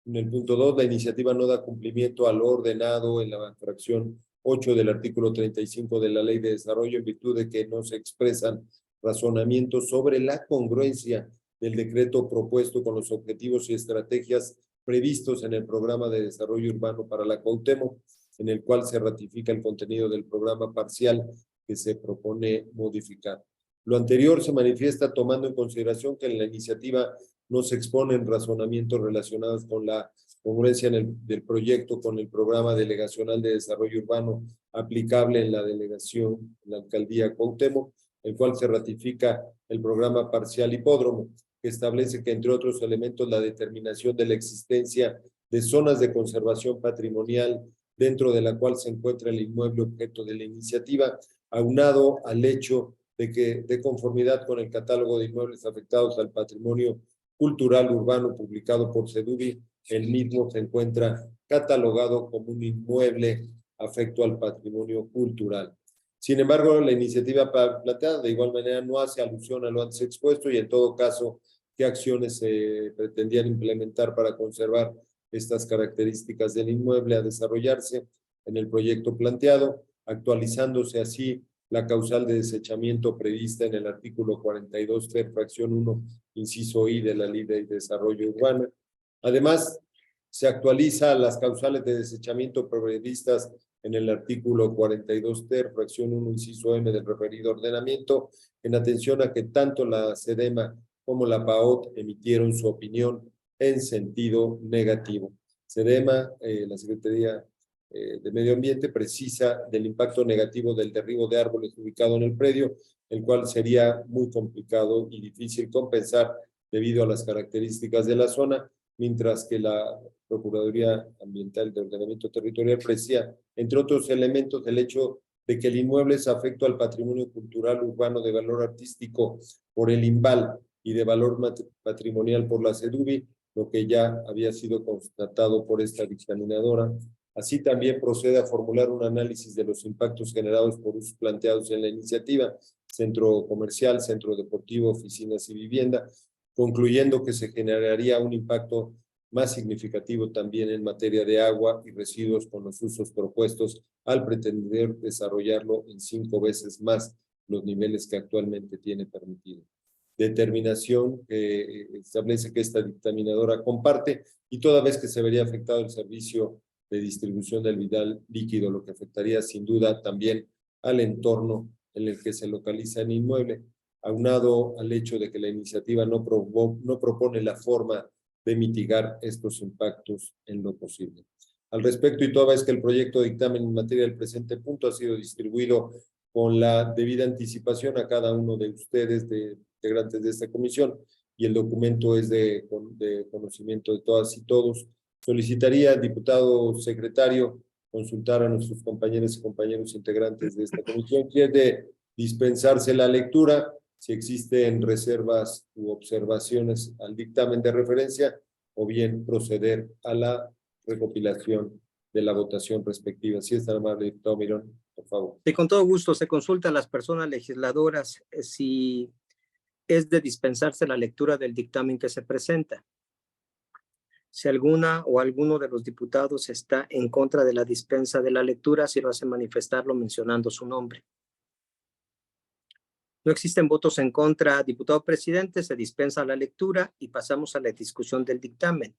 En el punto 2, la iniciativa no da cumplimiento a lo ordenado en la fracción 8 del artículo 35 de la Ley de Desarrollo, en virtud de que no se expresan razonamientos sobre la congruencia del decreto propuesto con los objetivos y estrategias previstos en el programa de desarrollo urbano para la Cuauhtémoc, en el cual se ratifica el contenido del programa parcial que se propone modificar. Lo anterior se manifiesta tomando en consideración que en la iniciativa no se exponen razonamientos relacionados con la congruencia del proyecto con el programa delegacional de desarrollo urbano aplicable en la delegación, en la alcaldía Cuauhtémoc, el cual se ratifica el programa parcial hipódromo, que establece que, entre otros elementos, la determinación de la existencia de zonas de conservación patrimonial dentro de la cual se encuentra el inmueble objeto de la iniciativa, aunado al hecho de que, de conformidad con el catálogo de inmuebles afectados al patrimonio cultural urbano publicado por SEDUBI, el mismo se encuentra catalogado como un inmueble afecto al patrimonio cultural. Sin embargo, la iniciativa planteada de igual manera no hace alusión a lo antes expuesto y en todo caso, qué acciones se pretendían implementar para conservar estas características del inmueble a desarrollarse en el proyecto planteado, actualizándose así la causal de desechamiento prevista en el artículo 42, fracción 1, inciso I de la Ley de Desarrollo Urbano. Además, se actualiza las causales de desechamiento previstas en el artículo 42 ter, fracción 1, inciso M del referido ordenamiento, en atención a que tanto la SEDEMA como la PAOT emitieron su opinión en sentido negativo. SEDEMA, la Secretaría de Medio Ambiente, precisa del impacto negativo del derribo de árboles ubicado en el predio, el cual sería muy complicado y difícil compensar debido a las características de la zona, mientras que la Procuraduría Ambiental de Ordenamiento Territorial precia, entre otros elementos, el hecho de que el inmueble es afecto al patrimonio cultural urbano de valor artístico por el INVAL y de valor patrimonial por la SEDUBI, lo que ya había sido constatado por esta dictaminadora. Así también procede a formular un análisis de los impactos generados por usos planteados en la iniciativa, centro comercial, centro deportivo, oficinas y vivienda, concluyendo que se generaría un impacto más significativo también en materia de agua y residuos con los usos propuestos al pretender desarrollarlo en 5 veces más los niveles que actualmente tiene permitido. Determinación que establece que esta dictaminadora comparte y toda vez que se vería afectado el servicio de distribución del vital líquido, lo que afectaría sin duda también al entorno en el que se localiza el inmueble, aunado al hecho de que la iniciativa no propone la forma de mitigar estos impactos en lo posible. Al respecto, y toda vez que el proyecto de dictamen en materia del presente punto ha sido distribuido con la debida anticipación a cada uno de ustedes, de integrantes de esta comisión, y el documento es de conocimiento de todas y todos, solicitaría, diputado secretario, consultar a nuestros compañeros y compañeros integrantes de esta comisión, si es de dispensarse la lectura, si existen reservas u observaciones al dictamen de referencia, o bien proceder a la recopilación de la votación respectiva. Si es tan amable, diputado Mirón, por favor. Sí, con todo gusto, se consulta a las personas legisladoras si es de dispensarse la lectura del dictamen que se presenta. Si alguna o alguno de los diputados está en contra de la dispensa de la lectura, si lo hace manifestarlo mencionando su nombre. No existen votos en contra, diputado presidente, se dispensa la lectura y pasamos a la discusión del dictamen.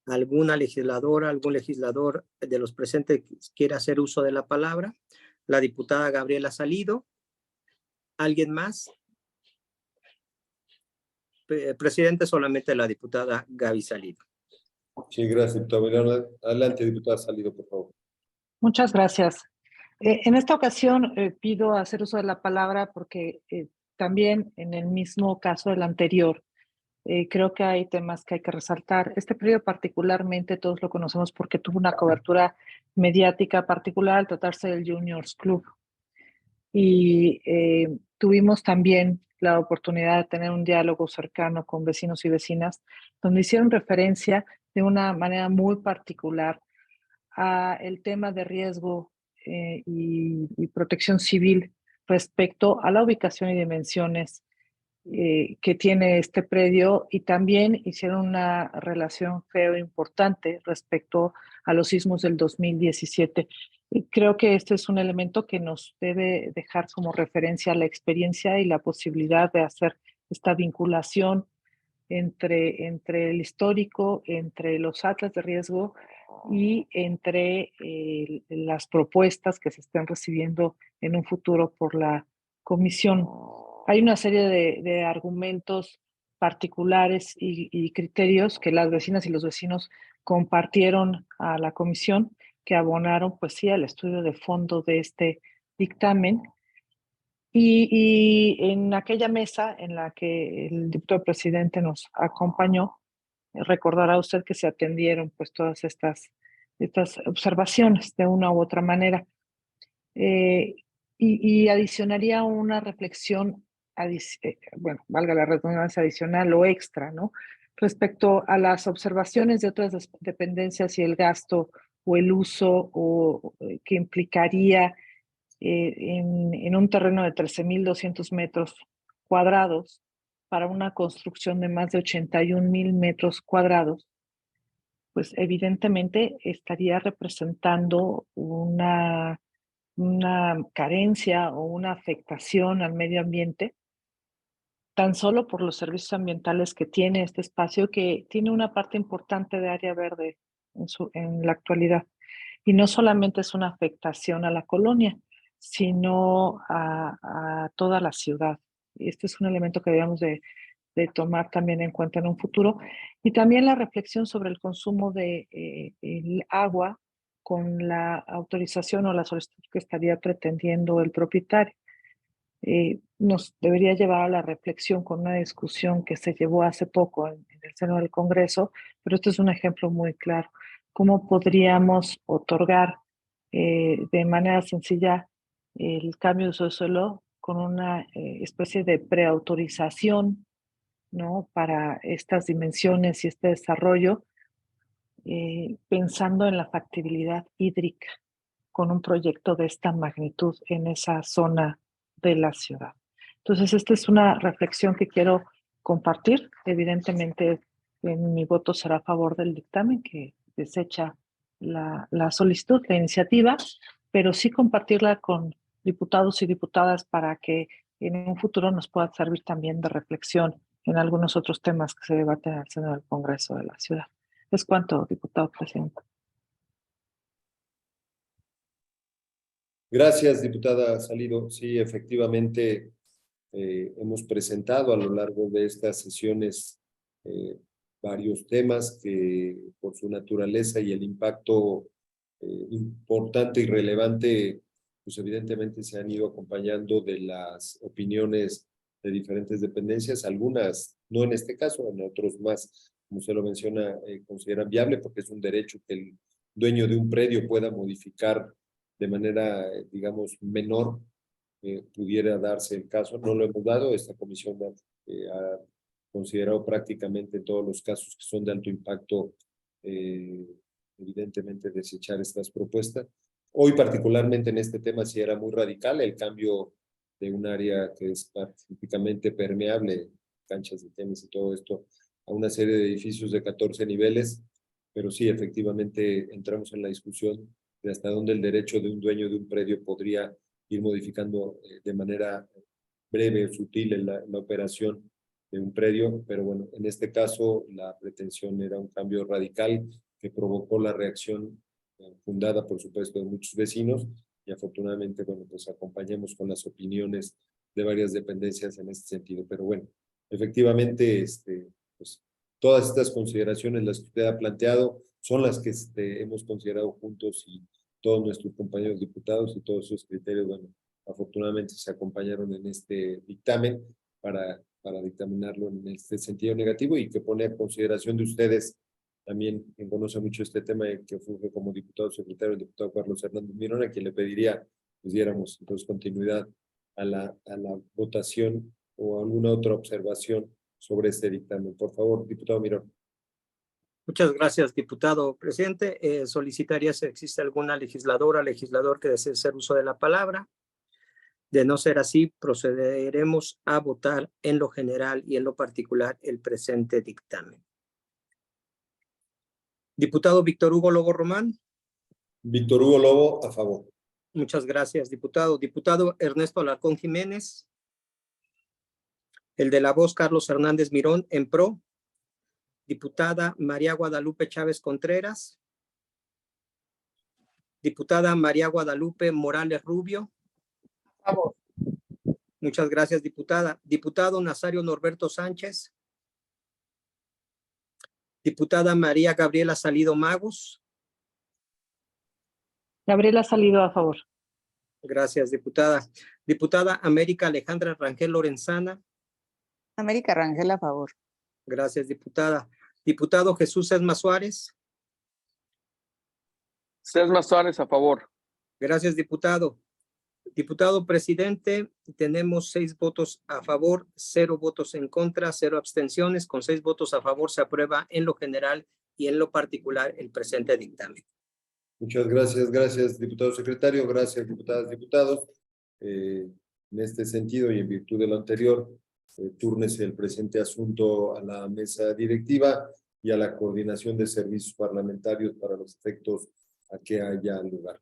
¿Alguna legisladora, algún legislador de los presentes quiere hacer uso de la palabra? La diputada Gabriela Salido. ¿Alguien más? Presidente, solamente la diputada Gaby Salido. Sí, gracias, diputado. Adelante, diputada Salido, por favor. Muchas gracias. En esta ocasión pido hacer uso de la palabra porque también en el mismo caso del anterior, creo que hay temas que hay que resaltar. Este periodo particularmente todos lo conocemos porque tuvo una cobertura mediática particular al tratarse del Juniors Club. Y tuvimos también la oportunidad de tener un diálogo cercano con vecinos y vecinas, donde hicieron referencia de una manera muy particular a el tema de riesgo y protección civil respecto a la ubicación y dimensiones que tiene este predio, y también hicieron una relación, creo, importante respecto a los sismos del 2017. Y creo que este es un elemento que nos debe dejar como referencia la experiencia y la posibilidad de hacer esta vinculación entre el histórico, entre los atlas de riesgo y entre las propuestas que se estén recibiendo en un futuro por la comisión. Hay una serie de argumentos particulares y criterios que las vecinas y los vecinos compartieron a la comisión, que abonaron, pues sí, al estudio de fondo de este dictamen. Y en aquella mesa en la que el diputado presidente nos acompañó, recordará usted que se atendieron pues todas estas observaciones de una u otra manera. Y adicionaría una reflexión, bueno, valga la redundancia, adicional o extra, ¿no? Respecto a las observaciones de otras dependencias y el gasto o el uso que implicaría en un terreno de 13,200 metros cuadrados para una construcción de más de 81,000 metros cuadrados, pues evidentemente estaría representando una carencia o una afectación al medio ambiente, tan solo por los servicios ambientales que tiene este espacio, que tiene una parte importante de área verde en la actualidad. Y no solamente es una afectación a la colonia, sino a toda la ciudad. Y este es un elemento que debemos de tomar también en cuenta en un futuro. Y también la reflexión sobre el consumo de el agua con la autorización o la solicitud que estaría pretendiendo el propietario. Nos debería llevar a la reflexión con una discusión que se llevó hace poco en el seno del Congreso, pero este es un ejemplo muy claro. ¿Cómo podríamos otorgar de manera sencilla el cambio de uso de suelo con una especie de preautorización, ¿no?, para estas dimensiones y este desarrollo, pensando en la factibilidad hídrica con un proyecto de esta magnitud en esa zona de la ciudad? Entonces, esta es una reflexión que quiero compartir. Evidentemente, mi voto será a favor del dictamen que desecha la solicitud, la iniciativa, pero sí compartirla con diputados y diputadas para que en un futuro nos pueda servir también de reflexión en algunos otros temas que se debaten en el seno del Congreso de la ciudad. Es cuanto, diputado presidente. Gracias, diputada Salido. Sí, efectivamente, hemos presentado a lo largo de estas sesiones varios temas que por su naturaleza y el impacto importante y relevante, pues evidentemente se han ido acompañando de las opiniones de diferentes dependencias, algunas no en este caso, en otros más, como usted lo menciona, consideran viable porque es un derecho que el dueño de un predio pueda modificar de manera, digamos, menor, pudiera darse el caso. No lo hemos dado, esta comisión ha considerado prácticamente todos los casos que son de alto impacto, evidentemente desechar estas propuestas. Hoy particularmente en este tema sí era muy radical el cambio de un área que es prácticamente permeable, canchas de tenis y todo esto, a una serie de edificios de 14 niveles, pero sí, efectivamente entramos en la discusión de hasta dónde el derecho de un dueño de un predio podría ir modificando de manera breve, sutil la operación de un predio, pero bueno, en este caso la pretensión era un cambio radical que provocó la reacción fundada, por supuesto, de muchos vecinos y afortunadamente, bueno, pues acompañamos con las opiniones de varias dependencias en este sentido, pero bueno, efectivamente, pues todas estas consideraciones, las que usted ha planteado, son las que hemos considerado juntos y todos nuestros compañeros diputados y todos sus criterios, bueno, afortunadamente se acompañaron en este dictamen para dictaminarlo en este sentido negativo y que pone a consideración de ustedes también, quien conoce mucho este tema y que funge como diputado secretario, el diputado Carlos Hernández Mirón, a quien le pediría pues diéramos entonces continuidad a la votación o alguna otra observación sobre este dictamen. Por favor, diputado Mirón. Muchas gracias, diputado presidente. Solicitaría si existe alguna legisladora o legislador que desee hacer uso de la palabra. De no ser así, procederemos a votar en lo general y en lo particular el presente dictamen. Diputado Víctor Hugo Lobo Román. Víctor Hugo Lobo, a favor. Muchas gracias, diputado. Diputado Ernesto Alarcón Jiménez. El de la voz, Carlos Hernández Mirón, en pro. Diputada María Guadalupe Chávez Contreras. Diputada María Guadalupe Morales Rubio. A favor. Muchas gracias, diputada. Diputado Nazario Norberto Sánchez. Diputada María Gabriela Salido Magos. Gabriela Salido, a favor. Gracias, diputada. Diputada América Alejandra Rangel Lorenzana. América Rangel, a favor. Gracias, diputada. Diputado Jesús Sesma Suárez. Sesma Suárez, a favor. Gracias, diputado. Diputado presidente, tenemos 6 votos a favor, 0 votos en contra, 0 abstenciones. Con 6 votos a favor se aprueba en lo general y en lo particular el presente dictamen. Muchas gracias, diputado secretario, gracias, diputadas, diputados. En este sentido y en virtud de lo anterior, túrnese el presente asunto a la mesa directiva y a la coordinación de servicios parlamentarios para los efectos a que haya lugar.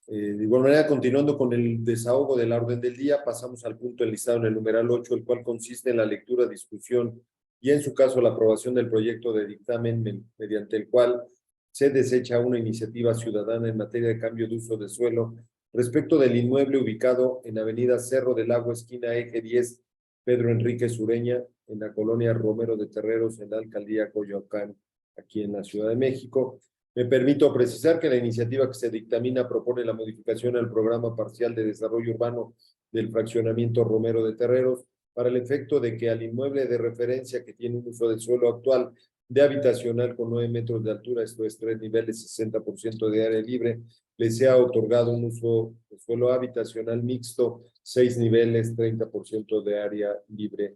De igual manera, continuando con el desahogo de la orden del día, pasamos al punto enlistado en el numeral 8, el cual consiste en la lectura, discusión y en su caso la aprobación del proyecto de dictamen mediante el cual se desecha una iniciativa ciudadana en materia de cambio de uso de suelo respecto del inmueble ubicado en Avenida Cerro del Agua, esquina Eje 10, Pedro Enrique Sureña, en la colonia Romero de Terreros, en la alcaldía Coyoacán, aquí en la Ciudad de México. Me permito precisar que la iniciativa que se dictamina propone la modificación al programa parcial de desarrollo urbano del fraccionamiento Romero de Terreros para el efecto de que al inmueble de referencia que tiene un uso de suelo actual de habitacional con 9 metros de altura, esto es 3 niveles, 60% de área libre, le sea otorgado un uso de suelo habitacional mixto, 6 niveles, 30% de área libre.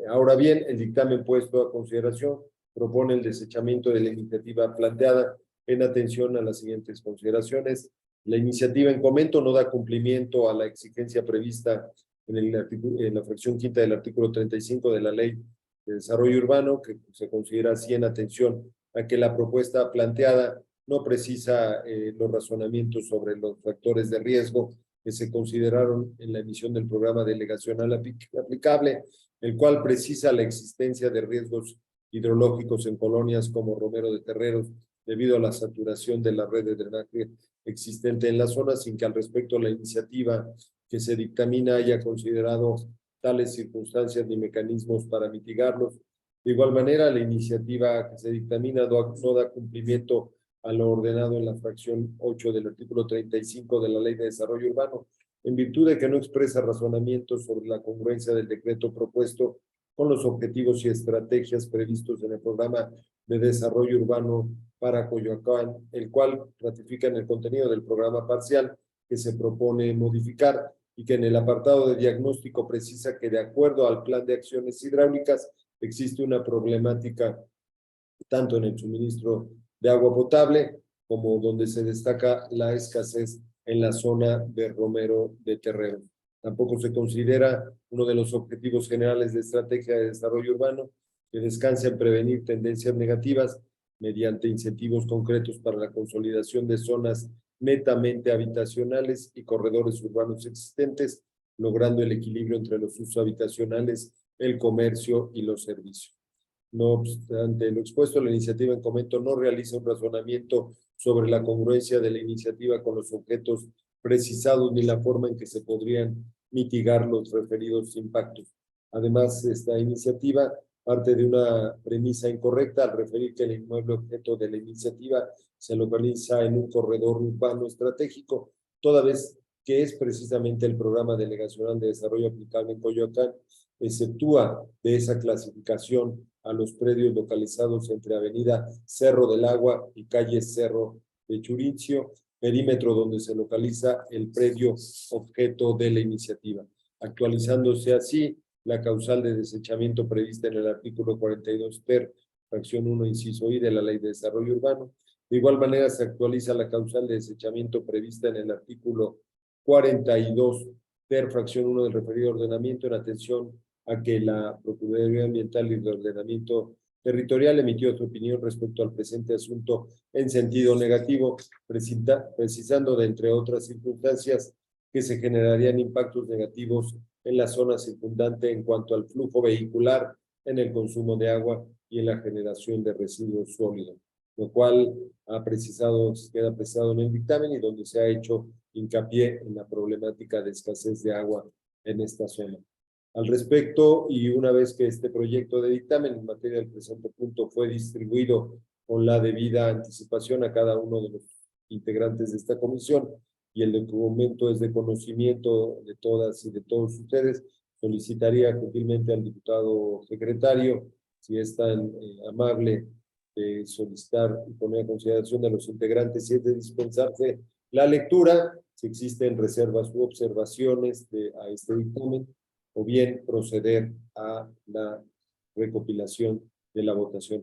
Ahora bien, el dictamen puesto a consideración propone el desechamiento de la iniciativa planteada en atención a las siguientes consideraciones. La iniciativa en comento no da cumplimiento a la exigencia prevista en la fracción quinta del artículo 35 de la Ley de Desarrollo Urbano, que se considera así en atención a que la propuesta planteada no precisa los razonamientos sobre los factores de riesgo que se consideraron en la emisión del programa delegacional aplicable, el cual precisa la existencia de riesgos hidrológicos en colonias como Romero de Terreros debido a la saturación de la red de drenaje existente en la zona, sin que al respecto la iniciativa que se dictamina haya considerado tales circunstancias ni mecanismos para mitigarlos. De igual manera, la iniciativa que se dictamina no da cumplimiento a lo ordenado en la fracción 8 del artículo 35 de la Ley de Desarrollo Urbano, en virtud de que no expresa razonamientos sobre la congruencia del decreto propuesto con los objetivos y estrategias previstos en el programa de desarrollo urbano para Coyoacán, el cual ratifica en el contenido del programa parcial que se propone modificar y que en el apartado de diagnóstico precisa que de acuerdo al plan de acciones hidráulicas existe una problemática tanto en el suministro de agua potable como donde se destaca la escasez en la zona de Romero de Terreros. Tampoco se considera uno de los objetivos generales de estrategia de desarrollo urbano que descansa en prevenir tendencias negativas mediante incentivos concretos para la consolidación de zonas netamente habitacionales y corredores urbanos existentes, logrando el equilibrio entre los usos habitacionales, el comercio y los servicios. No obstante lo expuesto, la iniciativa en comento no realiza un razonamiento sobre la congruencia de la iniciativa con los objetos precisados ni la forma en que se podrían mitigar los referidos impactos. Además, esta iniciativa parte de una premisa incorrecta al referir que el inmueble objeto de la iniciativa se localiza en un corredor urbano estratégico, toda vez que es precisamente el programa delegacional de desarrollo aplicable en Coyoacán, exceptúa de esa clasificación a los predios localizados entre Avenida Cerro del Agua y calle Cerro de Churincio, perímetro donde se localiza el predio objeto de la iniciativa, actualizándose así la causal de desechamiento prevista en el artículo 42 ter, fracción 1, inciso I de la Ley de Desarrollo Urbano. De igual manera se actualiza la causal de desechamiento prevista en el artículo 42 ter, fracción 1 del referido ordenamiento en atención a que la Procuraduría Ambiental y de Ordenamiento Territorial emitió su opinión respecto al presente asunto en sentido negativo, precisando de entre otras circunstancias que se generarían impactos negativos en la zona circundante en cuanto al flujo vehicular, en el consumo de agua y en la generación de residuos sólidos. lo cual queda precisado en el dictamen y donde se ha hecho hincapié en la problemática de escasez de agua en esta zona. Al respecto, y una vez que este proyecto de dictamen en materia del presente punto fue distribuido con la debida anticipación a cada uno de los integrantes de esta comisión y el documento es de conocimiento de todas y de todos ustedes, solicitaría gentilmente al diputado secretario, si es tan amable, solicitar y poner a consideración de los integrantes si es de dispensarse la lectura, si existen reservas u observaciones a este dictamen, o bien proceder a la recopilación de la votación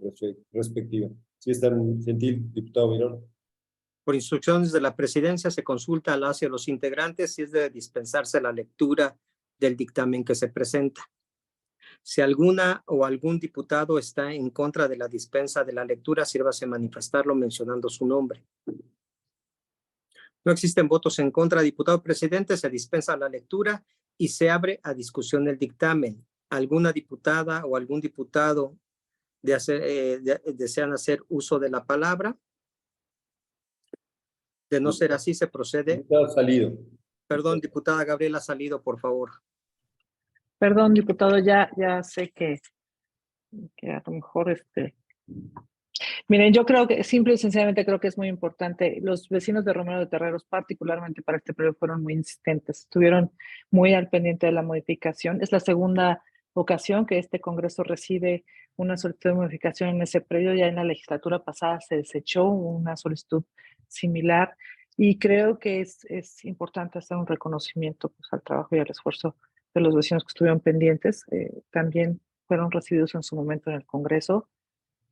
respectiva. Si es tan gentil, diputado Mirón. Por instrucciones de la presidencia se consulta a las y a los integrantes si es de dispensarse la lectura del dictamen que se presenta. Si alguna o algún diputado está en contra de la dispensa de la lectura, sírvase manifestarlo mencionando su nombre. No existen votos en contra. Diputado presidente, se dispensa la lectura y se abre a discusión el dictamen. ¿Alguna diputada o algún diputado desean hacer uso de la palabra? De no ser así, se procede. Diputado Salido. Perdón, diputada Gabriela Salido, por favor. Perdón, diputado, ya sé que a lo mejor Miren, yo creo que simple y sencillamente creo que es muy importante. Los vecinos de Romero de Terreros, particularmente para este periodo, fueron muy insistentes. Estuvieron muy al pendiente de la modificación. Es la segunda ocasión que este Congreso recibe una solicitud de modificación en ese periodo. Ya en la legislatura pasada se desechó una solicitud similar y creo que es importante hacer un reconocimiento pues, al trabajo y al esfuerzo de los vecinos que estuvieron pendientes. También fueron recibidos en su momento en el Congreso.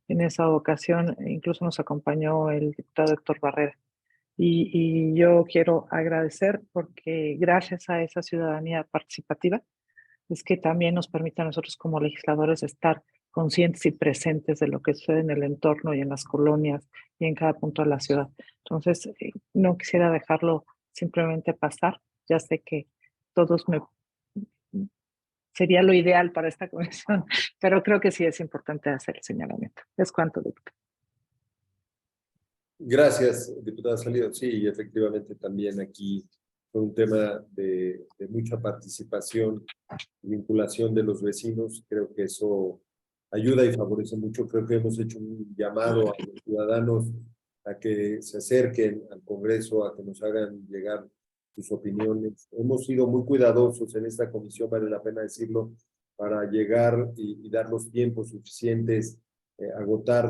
En esa ocasión incluso nos acompañó el diputado Héctor Barrera. Y yo quiero agradecer porque gracias a esa ciudadanía participativa es que también nos permite a nosotros como legisladores estar conscientes y presentes de lo que sucede en el entorno y en las colonias y en cada punto de la ciudad. Entonces, no quisiera dejarlo simplemente pasar. Ya sé que todos sería lo ideal para esta comisión, pero creo que sí es importante hacer el señalamiento. Es cuanto, diputado. Gracias, diputada Salido. Sí, efectivamente también aquí fue un tema de mucha participación y vinculación de los vecinos. Creo que eso ayuda y favorece mucho. Creo que hemos hecho un llamado a los ciudadanos a que se acerquen al Congreso, a que nos hagan llegar sus opiniones. Hemos sido muy cuidadosos en esta comisión, vale la pena decirlo, para llegar y dar los tiempos suficientes, agotar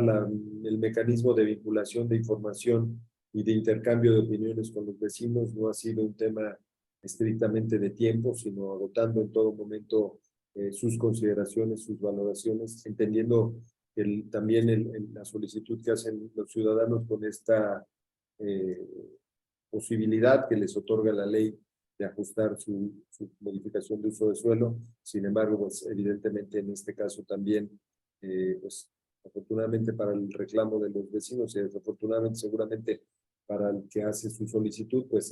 el mecanismo de vinculación de información y de intercambio de opiniones con los vecinos. No ha sido un tema estrictamente de tiempo, sino agotando en todo momento sus consideraciones, sus valoraciones, entendiendo también la solicitud que hacen los ciudadanos con esta posibilidad que les otorga la ley de ajustar su modificación de uso de suelo. Sin embargo, pues evidentemente en este caso también, pues afortunadamente para el reclamo de los vecinos y desafortunadamente seguramente para el que hace su solicitud, pues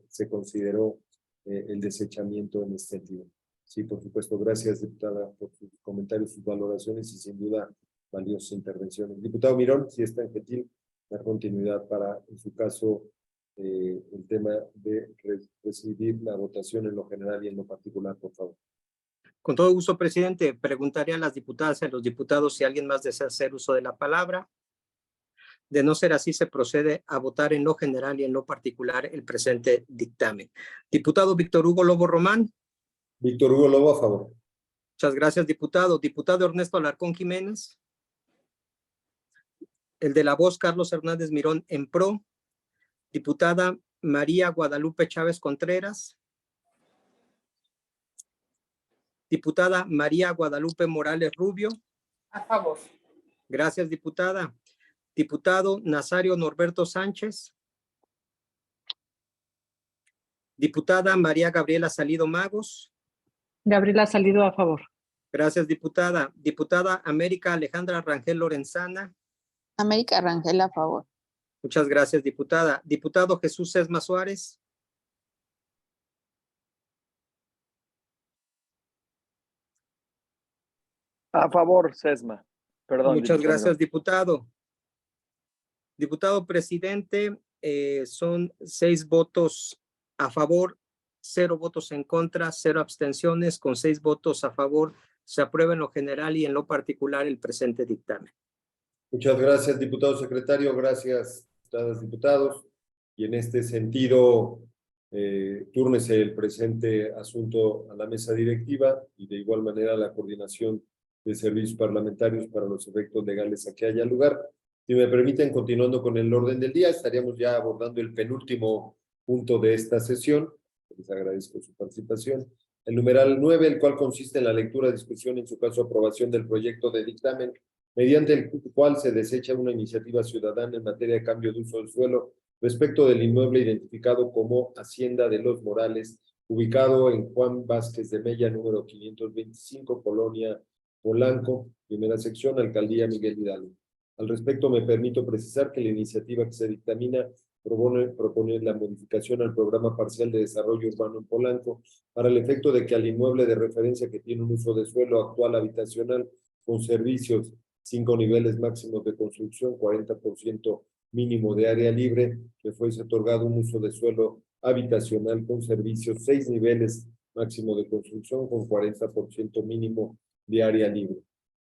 se consideró el desechamiento en este sentido. Sí, por supuesto, gracias diputada por sus comentarios, sus valoraciones y sin duda valiosas intervenciones. Diputado Mirón, si es tan gentil, dar continuidad para, en su caso, el tema de recibir la votación en lo general y en lo particular, por favor. Con todo gusto, presidente. Preguntaría a las diputadas y a los diputados si alguien más desea hacer uso de la palabra. De no ser así, se procede a votar en lo general y en lo particular el presente dictamen. Diputado Víctor Hugo Lobo Román. Víctor Hugo Lobo, a favor. Muchas gracias, diputado. Diputado Ernesto Alarcón Jiménez. El de la voz, Carlos Hernández Mirón, en pro. Diputada María Guadalupe Chávez Contreras. Diputada María Guadalupe Morales Rubio. A favor. Gracias, diputada. Diputado Nazario Norberto Sánchez. Diputada María Gabriela Salido Magos. Gabriela Salido, a favor. Gracias, diputada. Diputada América Alejandra Rangel Lorenzana. América Rangel, a favor. Muchas gracias, diputada. Diputado Jesús Sesma Suárez. A favor, Sesma. Perdón. Muchas gracias, diputado. Diputado presidente, son 6 votos a favor, 0 votos en contra, 0 abstenciones. Con 6 votos a favor se aprueba en lo general y en lo particular el presente dictamen. Muchas gracias, diputado secretario. Gracias, diputadas, diputados. Y en este sentido, túrnese el presente asunto a la mesa directiva y de igual manera la coordinación de servicios parlamentarios para los efectos legales a que haya lugar. Si me permiten, continuando con el orden del día, estaríamos ya abordando el penúltimo punto de esta sesión. Les agradezco su participación. El numeral 9, el cual consiste en la lectura, discusión, en su caso aprobación del proyecto de dictamen, mediante el cual se desecha una iniciativa ciudadana en materia de cambio de uso del suelo respecto del inmueble identificado como Hacienda de los Morales, ubicado en Juan Vázquez de Mella, número 525, Colonia Polanco, primera sección, Alcaldía Miguel Hidalgo. Al respecto, me permito precisar que la iniciativa que se dictamina propone la modificación al programa parcial de desarrollo urbano en Polanco para el efecto de que al inmueble de referencia que tiene un uso de suelo actual habitacional con servicios, 5 niveles máximos de construcción, 40% mínimo de área libre, que fuese otorgado un uso de suelo habitacional con servicios, 6 niveles máximo de construcción con 40% mínimo de área libre.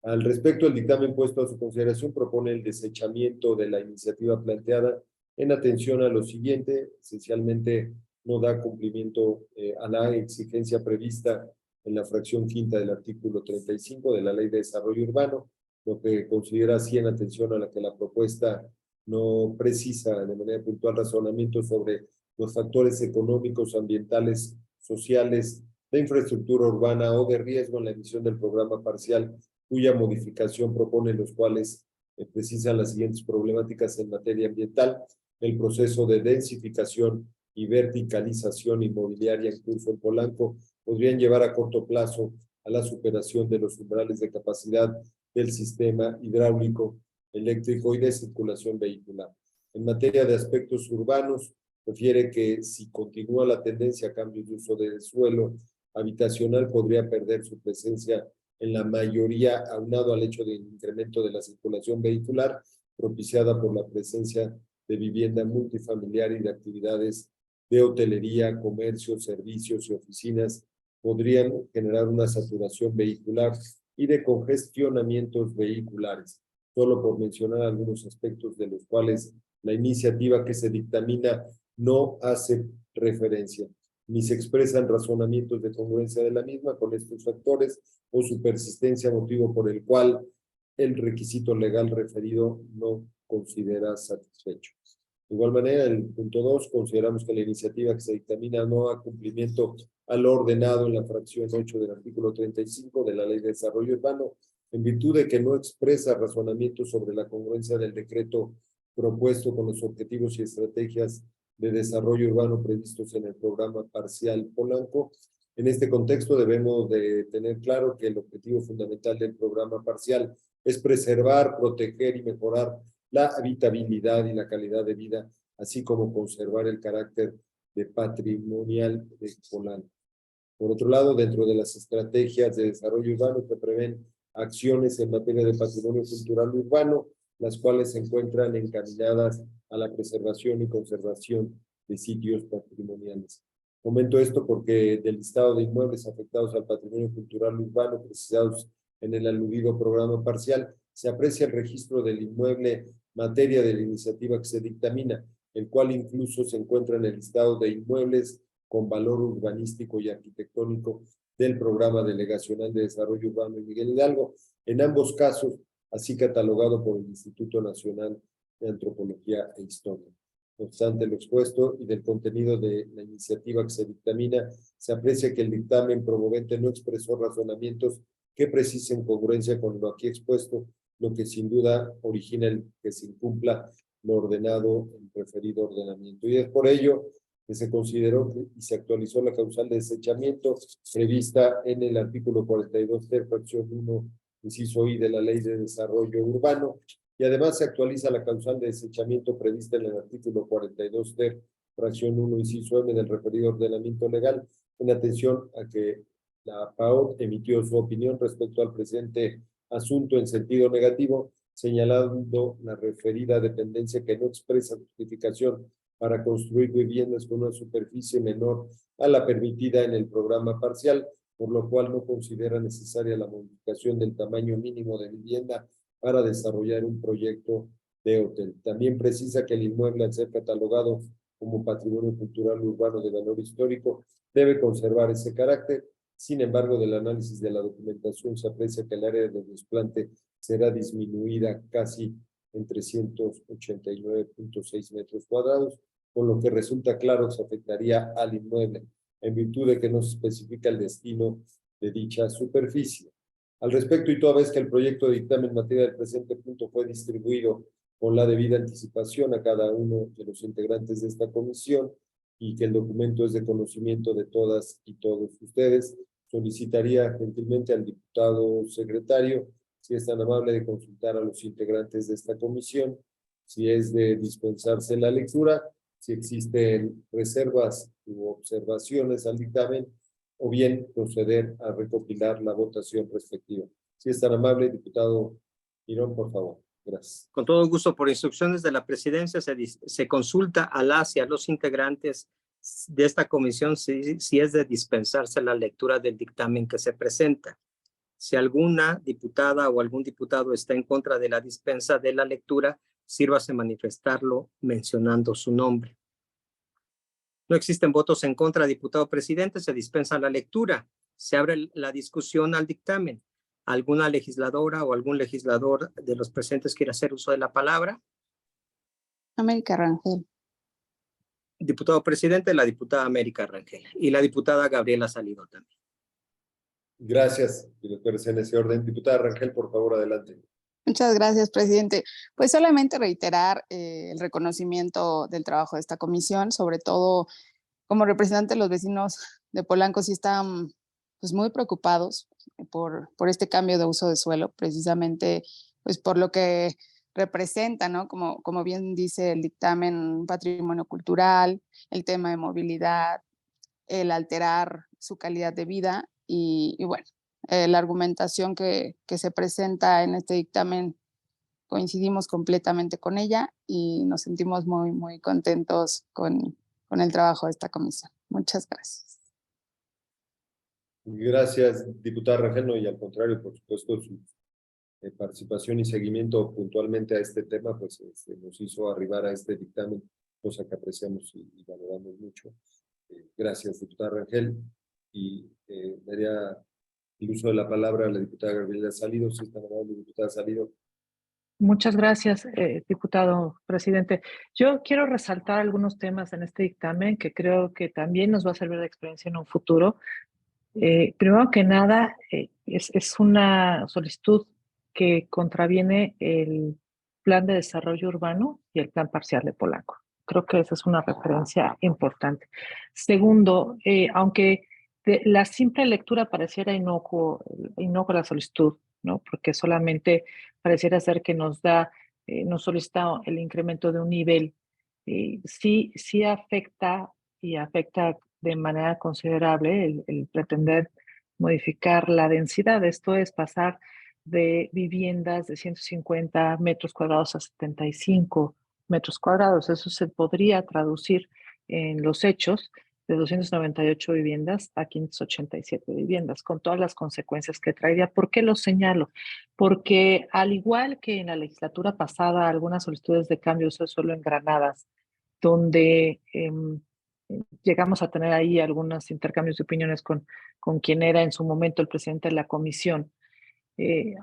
Al respecto, el dictamen puesto a su consideración propone el desechamiento de la iniciativa planteada en atención a lo siguiente. Esencialmente no da cumplimiento a la exigencia prevista en la fracción quinta del artículo 35 de la Ley de Desarrollo Urbano, lo que considera así en atención a la que la propuesta no precisa de manera puntual razonamientos sobre los factores económicos, ambientales, sociales, de infraestructura urbana o de riesgo en la emisión del programa parcial, cuya modificación propone, los cuales precisan las siguientes problemáticas en materia ambiental: el proceso de densificación y verticalización inmobiliaria en curso en Polanco podrían llevar a corto plazo a la superación de los umbrales de capacidad del sistema hidráulico, eléctrico y de circulación vehicular. En materia de aspectos urbanos, refiere que si continúa la tendencia a cambios de uso del suelo habitacional, podría perder su presencia en la mayoría, aunado al hecho de incremento de la circulación vehicular, propiciada por la presencia de vivienda multifamiliar y de actividades de hotelería, comercio, servicios y oficinas, podrían generar una saturación vehicular y de congestionamientos vehiculares, solo por mencionar algunos aspectos de los cuales la iniciativa que se dictamina no hace referencia, ni se expresan razonamientos de congruencia de la misma con estos factores o su persistencia, motivo por el cual el requisito legal referido no considera satisfecho. De igual manera, en el punto 2, consideramos que la iniciativa que se dictamina no da cumplimiento a lo ordenado en la fracción 8 del artículo 35 de la Ley de Desarrollo Urbano, en virtud de que no expresa razonamientos sobre la congruencia del decreto propuesto con los objetivos y estrategias de desarrollo urbano previstos en el programa parcial Polanco. En este contexto debemos de tener claro que el objetivo fundamental del programa parcial es preservar, proteger y mejorar la habitabilidad y la calidad de vida, así como conservar el carácter de patrimonial de Polanco. Por otro lado, dentro de las estrategias de desarrollo urbano se prevén acciones en materia de patrimonio cultural urbano, las cuales se encuentran encaminadas a la preservación y conservación de sitios patrimoniales. Comento esto porque del listado de inmuebles afectados al patrimonio cultural urbano precisados en el aludido programa parcial, se aprecia el registro del inmueble materia de la iniciativa que se dictamina, el cual incluso se encuentra en el listado de inmuebles con valor urbanístico y arquitectónico del Programa Delegacional de Desarrollo Urbano en Miguel Hidalgo, en ambos casos, así catalogado por el Instituto Nacional de Antropología e Historia. No obstante lo expuesto y del contenido de la iniciativa que se dictamina, se aprecia que el dictamen promovente no expresó razonamientos que precisen congruencia con lo aquí expuesto, lo que sin duda origina el que se incumpla lo ordenado en referido ordenamiento. Y es por ello que se consideró y se actualizó la causal de desechamiento prevista en el artículo 42, fracción 1, inciso I de la Ley de Desarrollo Urbano, y además se actualiza la causal de desechamiento prevista en el artículo 42, fracción 1, inciso M del referido ordenamiento legal, en atención a que la PAOT emitió su opinión respecto al presente asunto en sentido negativo, señalando la referida dependencia que no expresa justificación para construir viviendas con una superficie menor a la permitida en el programa parcial, por lo cual no considera necesaria la modificación del tamaño mínimo de vivienda para desarrollar un proyecto de hotel. También precisa que el inmueble, al ser catalogado como patrimonio cultural urbano de valor histórico, debe conservar ese carácter. Sin embargo, del análisis de la documentación se aprecia que el área de desplante será disminuida casi en 389.6 metros cuadrados, con lo que resulta claro que se afectaría al inmueble, en virtud de que no se especifica el destino de dicha superficie. Al respecto, y toda vez que el proyecto de dictamen en materia del presente punto fue distribuido con la debida anticipación a cada uno de los integrantes de esta comisión y que el documento es de conocimiento de todas y todos ustedes, solicitaría gentilmente al diputado secretario si es tan amable de consultar a los integrantes de esta comisión, si es de dispensarse la lectura, si existen reservas u observaciones al dictamen, o bien proceder a recopilar la votación respectiva. Si es tan amable, diputado Girón, por favor. Gracias. Con todo gusto, por instrucciones de la presidencia, se consulta a las y a los integrantes de esta comisión si es de dispensarse la lectura del dictamen que se presenta. Si alguna diputada o algún diputado está en contra de la dispensa de la lectura, sírvase manifestarlo mencionando su nombre. No existen votos en contra, diputado presidente, se dispensa la lectura. Se abre la discusión al dictamen. ¿Alguna legisladora o algún legislador de los presentes quiere hacer uso de la palabra? América Rangel. Diputado presidente, la diputada América Rangel y la diputada Gabriela Salido también. Gracias, directores, en ese orden. Diputada Rangel, por favor, adelante. Muchas gracias, presidente. Pues solamente reiterar el reconocimiento del trabajo de esta comisión, sobre todo como representante de los vecinos de Polanco, sí están pues, muy preocupados por este cambio de uso de suelo, precisamente pues, por lo que representa, ¿no? Como bien dice el dictamen, un patrimonio cultural, el tema de movilidad, el alterar su calidad de vida y bueno, la argumentación que se presenta en este dictamen coincidimos completamente con ella y nos sentimos muy, muy contentos con el trabajo de esta comisión. Muchas gracias. Gracias, diputada Rangel, no, y al contrario, por supuesto, su participación y seguimiento puntualmente a este tema, pues nos hizo arribar a este dictamen, cosa que apreciamos y valoramos mucho. Gracias, diputada Rangel. Y daría el uso de la palabra a la diputada Gabriela Salido, si está amable, diputada Salido. Muchas gracias, diputado presidente. Yo quiero resaltar algunos temas en este dictamen que creo que también nos va a servir de experiencia en un futuro. Primero que nada, es una solicitud que contraviene el Plan de Desarrollo Urbano y el Plan Parcial de Polanco. Creo que esa es una referencia importante. Segundo, aunque la simple lectura pareciera inocuo la solicitud, ¿no? Porque solamente pareciera ser que nos solicita el incremento de un nivel. Sí afecta y afecta de manera considerable el pretender modificar la densidad. Esto es pasar de viviendas de 150 metros cuadrados a 75 metros cuadrados. Eso se podría traducir en los hechos de 298 viviendas a 587 viviendas, con todas las consecuencias que traería. ¿Por qué lo señalo? Porque al igual que en la legislatura pasada, algunas solicitudes de cambio de uso de suelo en Granadas, donde llegamos a tener ahí algunos intercambios de opiniones con quien era en su momento el presidente de la comisión,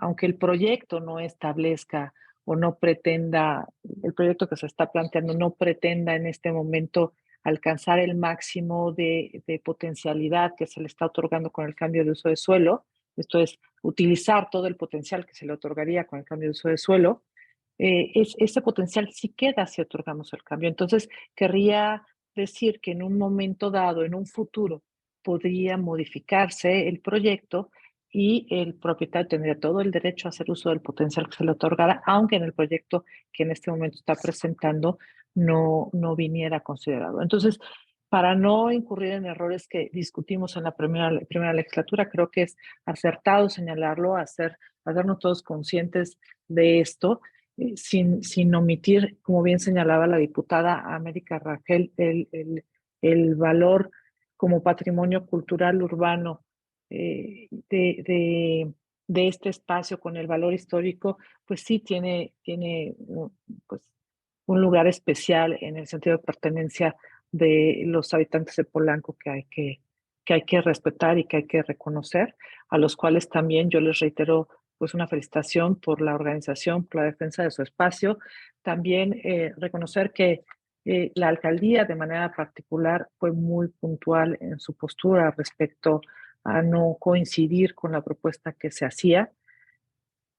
aunque el proyecto no establezca o no pretenda, el proyecto que se está planteando no pretenda en este momento alcanzar el máximo de potencialidad que se le está otorgando con el cambio de uso de suelo, esto es, utilizar todo el potencial que se le otorgaría con el cambio de uso de suelo, ese potencial sí queda si otorgamos el cambio. Entonces, querría decir que en un momento dado, en un futuro, podría modificarse el proyecto y el propietario tendría todo el derecho a hacer uso del potencial que se le otorgara, aunque en el proyecto que en este momento está presentando no viniera considerado. Entonces, para no incurrir en errores que discutimos en la primera legislatura, creo que es acertado señalarlo, hacer hacernos todos conscientes de esto, sin omitir, como bien señalaba la diputada América Rangel, el valor como patrimonio cultural urbano de este espacio con el valor histórico, pues sí tiene pues, un lugar especial en el sentido de pertenencia de los habitantes de Polanco que hay que respetar y que hay que reconocer, a los cuales también yo les reitero pues una felicitación por la organización, por la defensa de su espacio. También reconocer que la alcaldía de manera particular fue muy puntual en su postura respecto a no coincidir con la propuesta que se hacía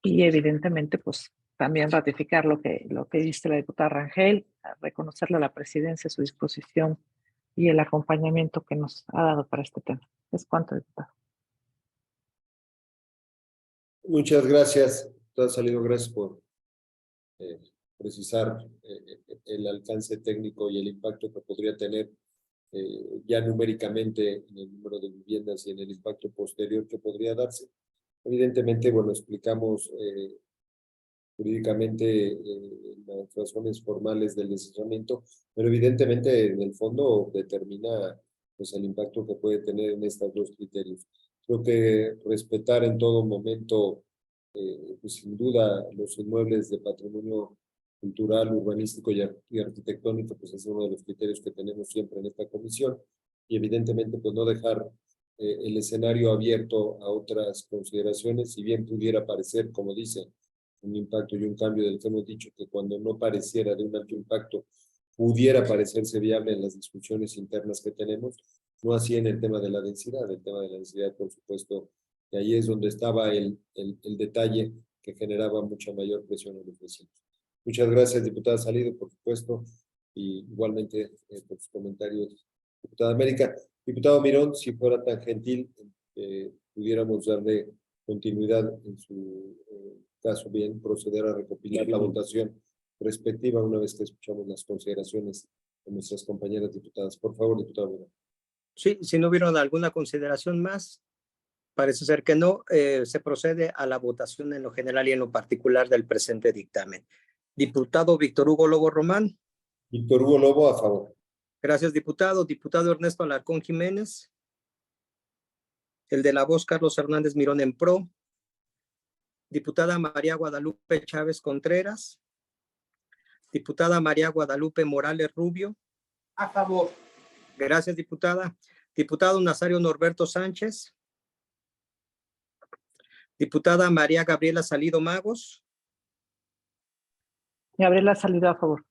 y evidentemente pues también ratificar lo que dice la diputada Rangel, reconocerle a la presidencia su disposición y el acompañamiento que nos ha dado para este tema. Es cuanto, diputado. Muchas gracias. Todo salido. Gracias por precisar el alcance técnico y el impacto que podría tener ya numéricamente en el número de viviendas y en el impacto posterior que podría darse. Evidentemente, bueno, explicamos jurídicamente las razones formales del deslizamiento, pero evidentemente en el fondo determina pues, el impacto que puede tener en estos dos criterios. Creo que respetar en todo momento, pues sin duda, los inmuebles de patrimonio cultural, urbanístico y arquitectónico, pues es uno de los criterios que tenemos siempre en esta comisión, y evidentemente pues no dejar el escenario abierto a otras consideraciones, si bien pudiera parecer, como dice, un impacto y un cambio del que hemos dicho, que cuando no pareciera de un alto impacto, pudiera parecerse viable en las discusiones internas que tenemos, no así en el tema de la densidad. El tema de la densidad, por supuesto, que ahí es donde estaba el detalle que generaba mucha mayor presión en los vecinos. Muchas gracias, diputada Salido, por supuesto, y igualmente por sus comentarios, diputada América. Diputado Mirón, si fuera tan gentil, pudiéramos darle continuidad en su caso, bien, proceder a recopilar la votación respectiva una vez que escuchamos las consideraciones de nuestras compañeras diputadas. Por favor, diputado Mirón. Sí, si no hubieron alguna consideración más, parece ser que no, se procede a la votación en lo general y en lo particular del presente dictamen. Diputado Víctor Hugo Lobo Román. Víctor Hugo Lobo, a favor. Gracias, diputado. Diputado Ernesto Alarcón Jiménez. El de la voz, Carlos Hernández Mirón en pro. Diputada María Guadalupe Chávez Contreras. Diputada María Guadalupe Morales Rubio. A favor. Gracias, diputada. Diputado Nazario Norberto Sánchez. Diputada María Gabriela Salido Magos. Gabriela Salido, a favor.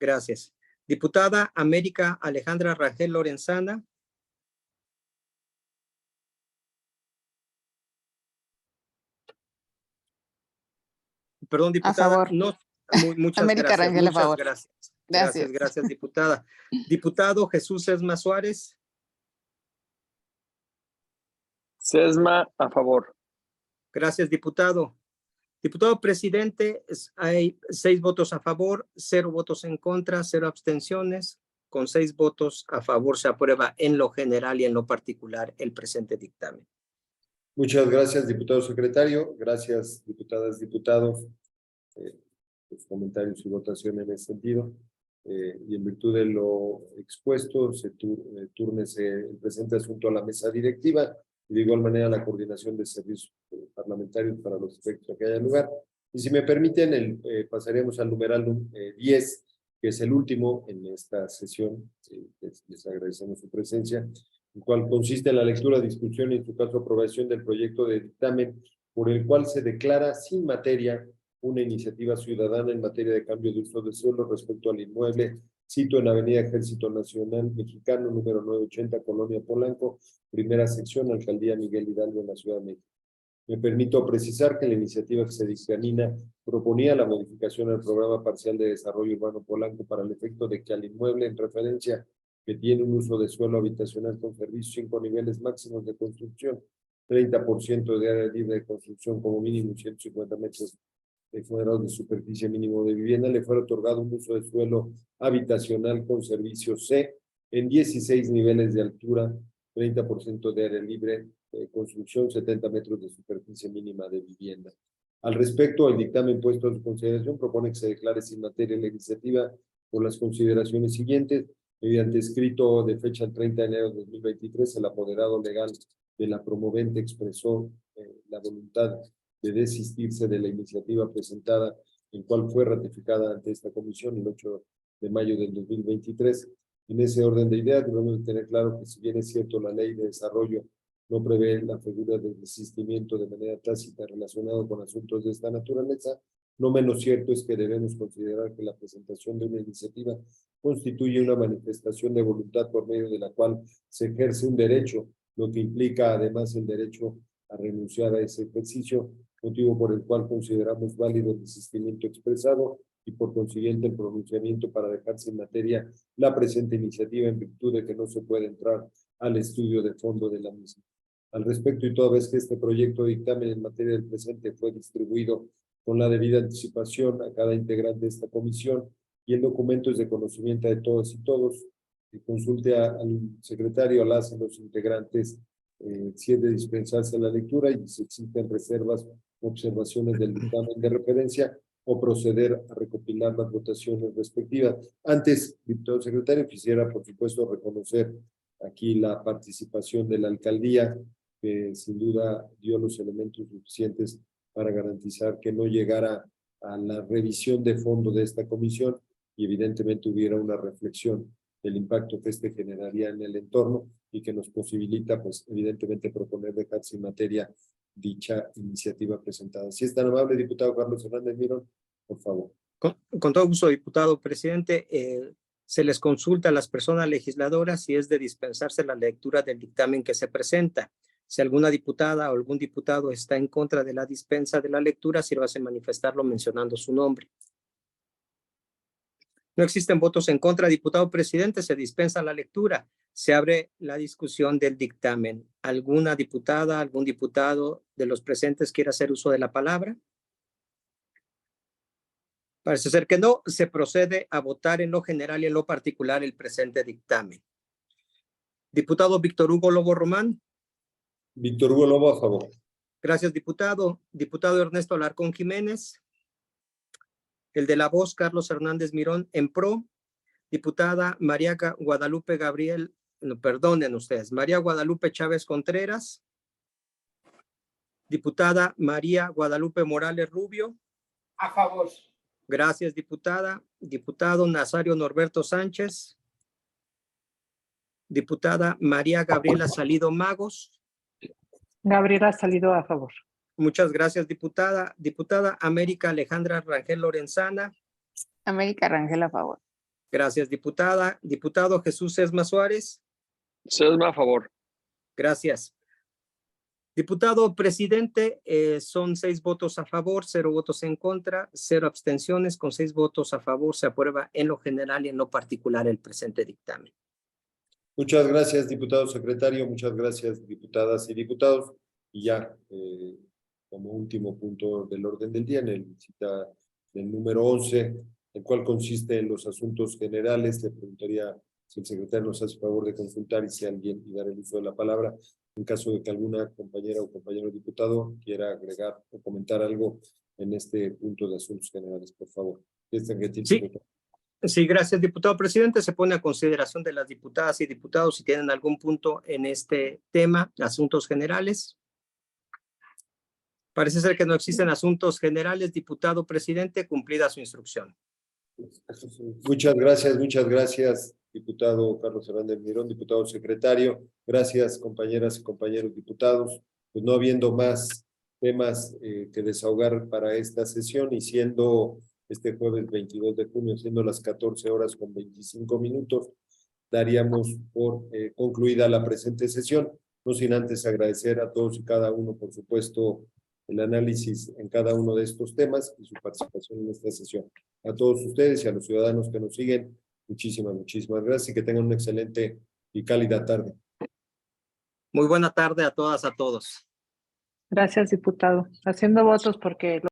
Gracias. Diputada América Alejandra Rangel Lorenzana. Perdón, diputada. A favor. No, muchas América gracias. Rangel, a Muchas favor. gracias. Gracias, diputada. Diputado Jesús Sesma Suárez. Sesma, a favor. Gracias, diputado. Diputado presidente, hay 6 votos a favor, 0 votos en contra, 0 abstenciones. Con 6 votos a favor se aprueba en lo general y en lo particular el presente dictamen. Muchas gracias, diputado secretario. Gracias, diputadas, diputados. Los comentarios y votación en ese sentido. Y en virtud de lo expuesto, se túrnese el presente asunto a la mesa directiva y de igual manera la coordinación de servicios parlamentarios para los efectos que haya lugar. Y si me permiten, pasaríamos al numeral 10, que es el último en esta sesión. Les agradecemos su presencia, el cual consiste en la lectura, discusión y en su caso aprobación del proyecto de dictamen por el cual se declara sin materia una iniciativa ciudadana en materia de cambio de uso de suelo respecto al inmueble sito en Avenida Ejército Nacional Mexicano, número 980, Colonia Polanco, primera sección, Alcaldía Miguel Hidalgo, en la Ciudad de México. Me permito precisar que la iniciativa que se dictamina proponía la modificación al programa parcial de desarrollo urbano Polanco para el efecto de que al inmueble en referencia que tiene un uso de suelo habitacional con servicio 5 niveles máximos de construcción, 30% de área libre de construcción como mínimo 150 metros cuadrados de superficie mínimo de vivienda, le fuera otorgado un uso de suelo habitacional con servicio C en 16 niveles de altura, 30% de área libre de construcción, 70 metros de superficie mínima de vivienda. Al respecto, el dictamen puesto a su consideración propone que se declare sin materia la iniciativa por las consideraciones siguientes. Mediante escrito de fecha el 30 de enero de 2023, el apoderado legal de la promovente expresó la voluntad de desistirse de la iniciativa presentada, en cual fue ratificada ante esta comisión el 8 de mayo del 2023. En ese orden de ideas, debemos de tener claro que si bien es cierto la ley de desarrollo no prevé la figura del desistimiento de manera tácita relacionado con asuntos de esta naturaleza, no menos cierto es que debemos considerar que la presentación de una iniciativa constituye una manifestación de voluntad por medio de la cual se ejerce un derecho, lo que implica además el derecho a renunciar a ese ejercicio, motivo por el cual consideramos válido el desistimiento expresado y por consiguiente el pronunciamiento para dejar sin materia la presente iniciativa en virtud de que no se puede entrar al estudio de fondo de la misma. Al respecto, y toda vez que este proyecto de dictamen en materia del presente fue distribuido con la debida anticipación a cada integrante de esta comisión y el documento es de conocimiento de todos y todos, que consulte al secretario, a las y los integrantes, si es de dispensarse la lectura y si existen reservas o observaciones del dictamen de referencia o proceder a recopilar las votaciones respectivas. Antes, diputado secretario, quisiera, por supuesto, reconocer aquí la participación de la alcaldía, que sin duda dio los elementos suficientes para garantizar que no llegara a la revisión de fondo de esta comisión y evidentemente hubiera una reflexión del impacto que este generaría en el entorno y que nos posibilita, pues, evidentemente proponer dejar sin materia dicha iniciativa presentada. Si es tan amable, diputado Carlos Hernández Mirón, por favor. Con todo gusto, diputado presidente. Se les consulta a las personas legisladoras si es de dispensarse la lectura del dictamen que se presenta. Si alguna diputada o algún diputado está en contra de la dispensa de la lectura, sírvase manifestarlo mencionando su nombre. No existen votos en contra, diputado presidente, se dispensa la lectura. Se abre la discusión del dictamen. ¿Alguna diputada, algún diputado de los presentes quiere hacer uso de la palabra? Parece ser que no. Se procede a votar en lo general y en lo particular el presente dictamen. Diputado Víctor Hugo Lobo Román. Víctor Hugo Lobo, a favor. Gracias, diputado. Diputado Ernesto Alarcón Jiménez. El de la voz, Carlos Hernández Mirón, en pro. Diputada María Guadalupe Gabriel, no, perdonen ustedes, María Guadalupe Chávez Contreras. Diputada María Guadalupe Morales Rubio. A favor. Gracias, diputada. Diputado Nazario Norberto Sánchez. Diputada María Gabriela Salido Magos. Gabriela Salido, a favor. Muchas gracias, diputada. Diputada América Alejandra Rangel Lorenzana. América Rangel, a favor. Gracias, diputada. Diputado Jesús Sesma Suárez. Sesma, a favor. Gracias. Diputado presidente, son 6 votos a favor, 0 votos en contra, 0 abstenciones. Con 6 votos a favor se aprueba en lo general y en lo particular el presente dictamen. Muchas gracias, diputado secretario. Muchas gracias, diputadas y diputados. Y ya, como último punto del orden del día, en el cita del número 11, el cual consiste en los asuntos generales, le preguntaría si el secretario nos hace favor de consultar y si alguien y dar el uso de la palabra, en caso de que alguna compañera o compañero diputado quiera agregar o comentar algo en este punto de asuntos generales, por favor. Sí, gracias, diputado presidente. Se pone a consideración de las diputadas y diputados si tienen algún punto en este tema, asuntos generales. Parece ser que no existen asuntos generales, diputado presidente, cumplida su instrucción. Muchas gracias, diputado Carlos Hernández Mirón, diputado secretario. Gracias, compañeras y compañeros diputados. Pues no habiendo más temas que desahogar para esta sesión y siendo este jueves 22 de junio, siendo las 14:25, daríamos por concluida la presente sesión, no sin antes agradecer a todos y cada uno, por supuesto, el análisis en cada uno de estos temas y su participación en esta sesión. A todos ustedes y a los ciudadanos que nos siguen, muchísimas gracias y que tengan una excelente y cálida tarde. Muy buena tarde a todas, a todos. Gracias, diputado. Haciendo votos porque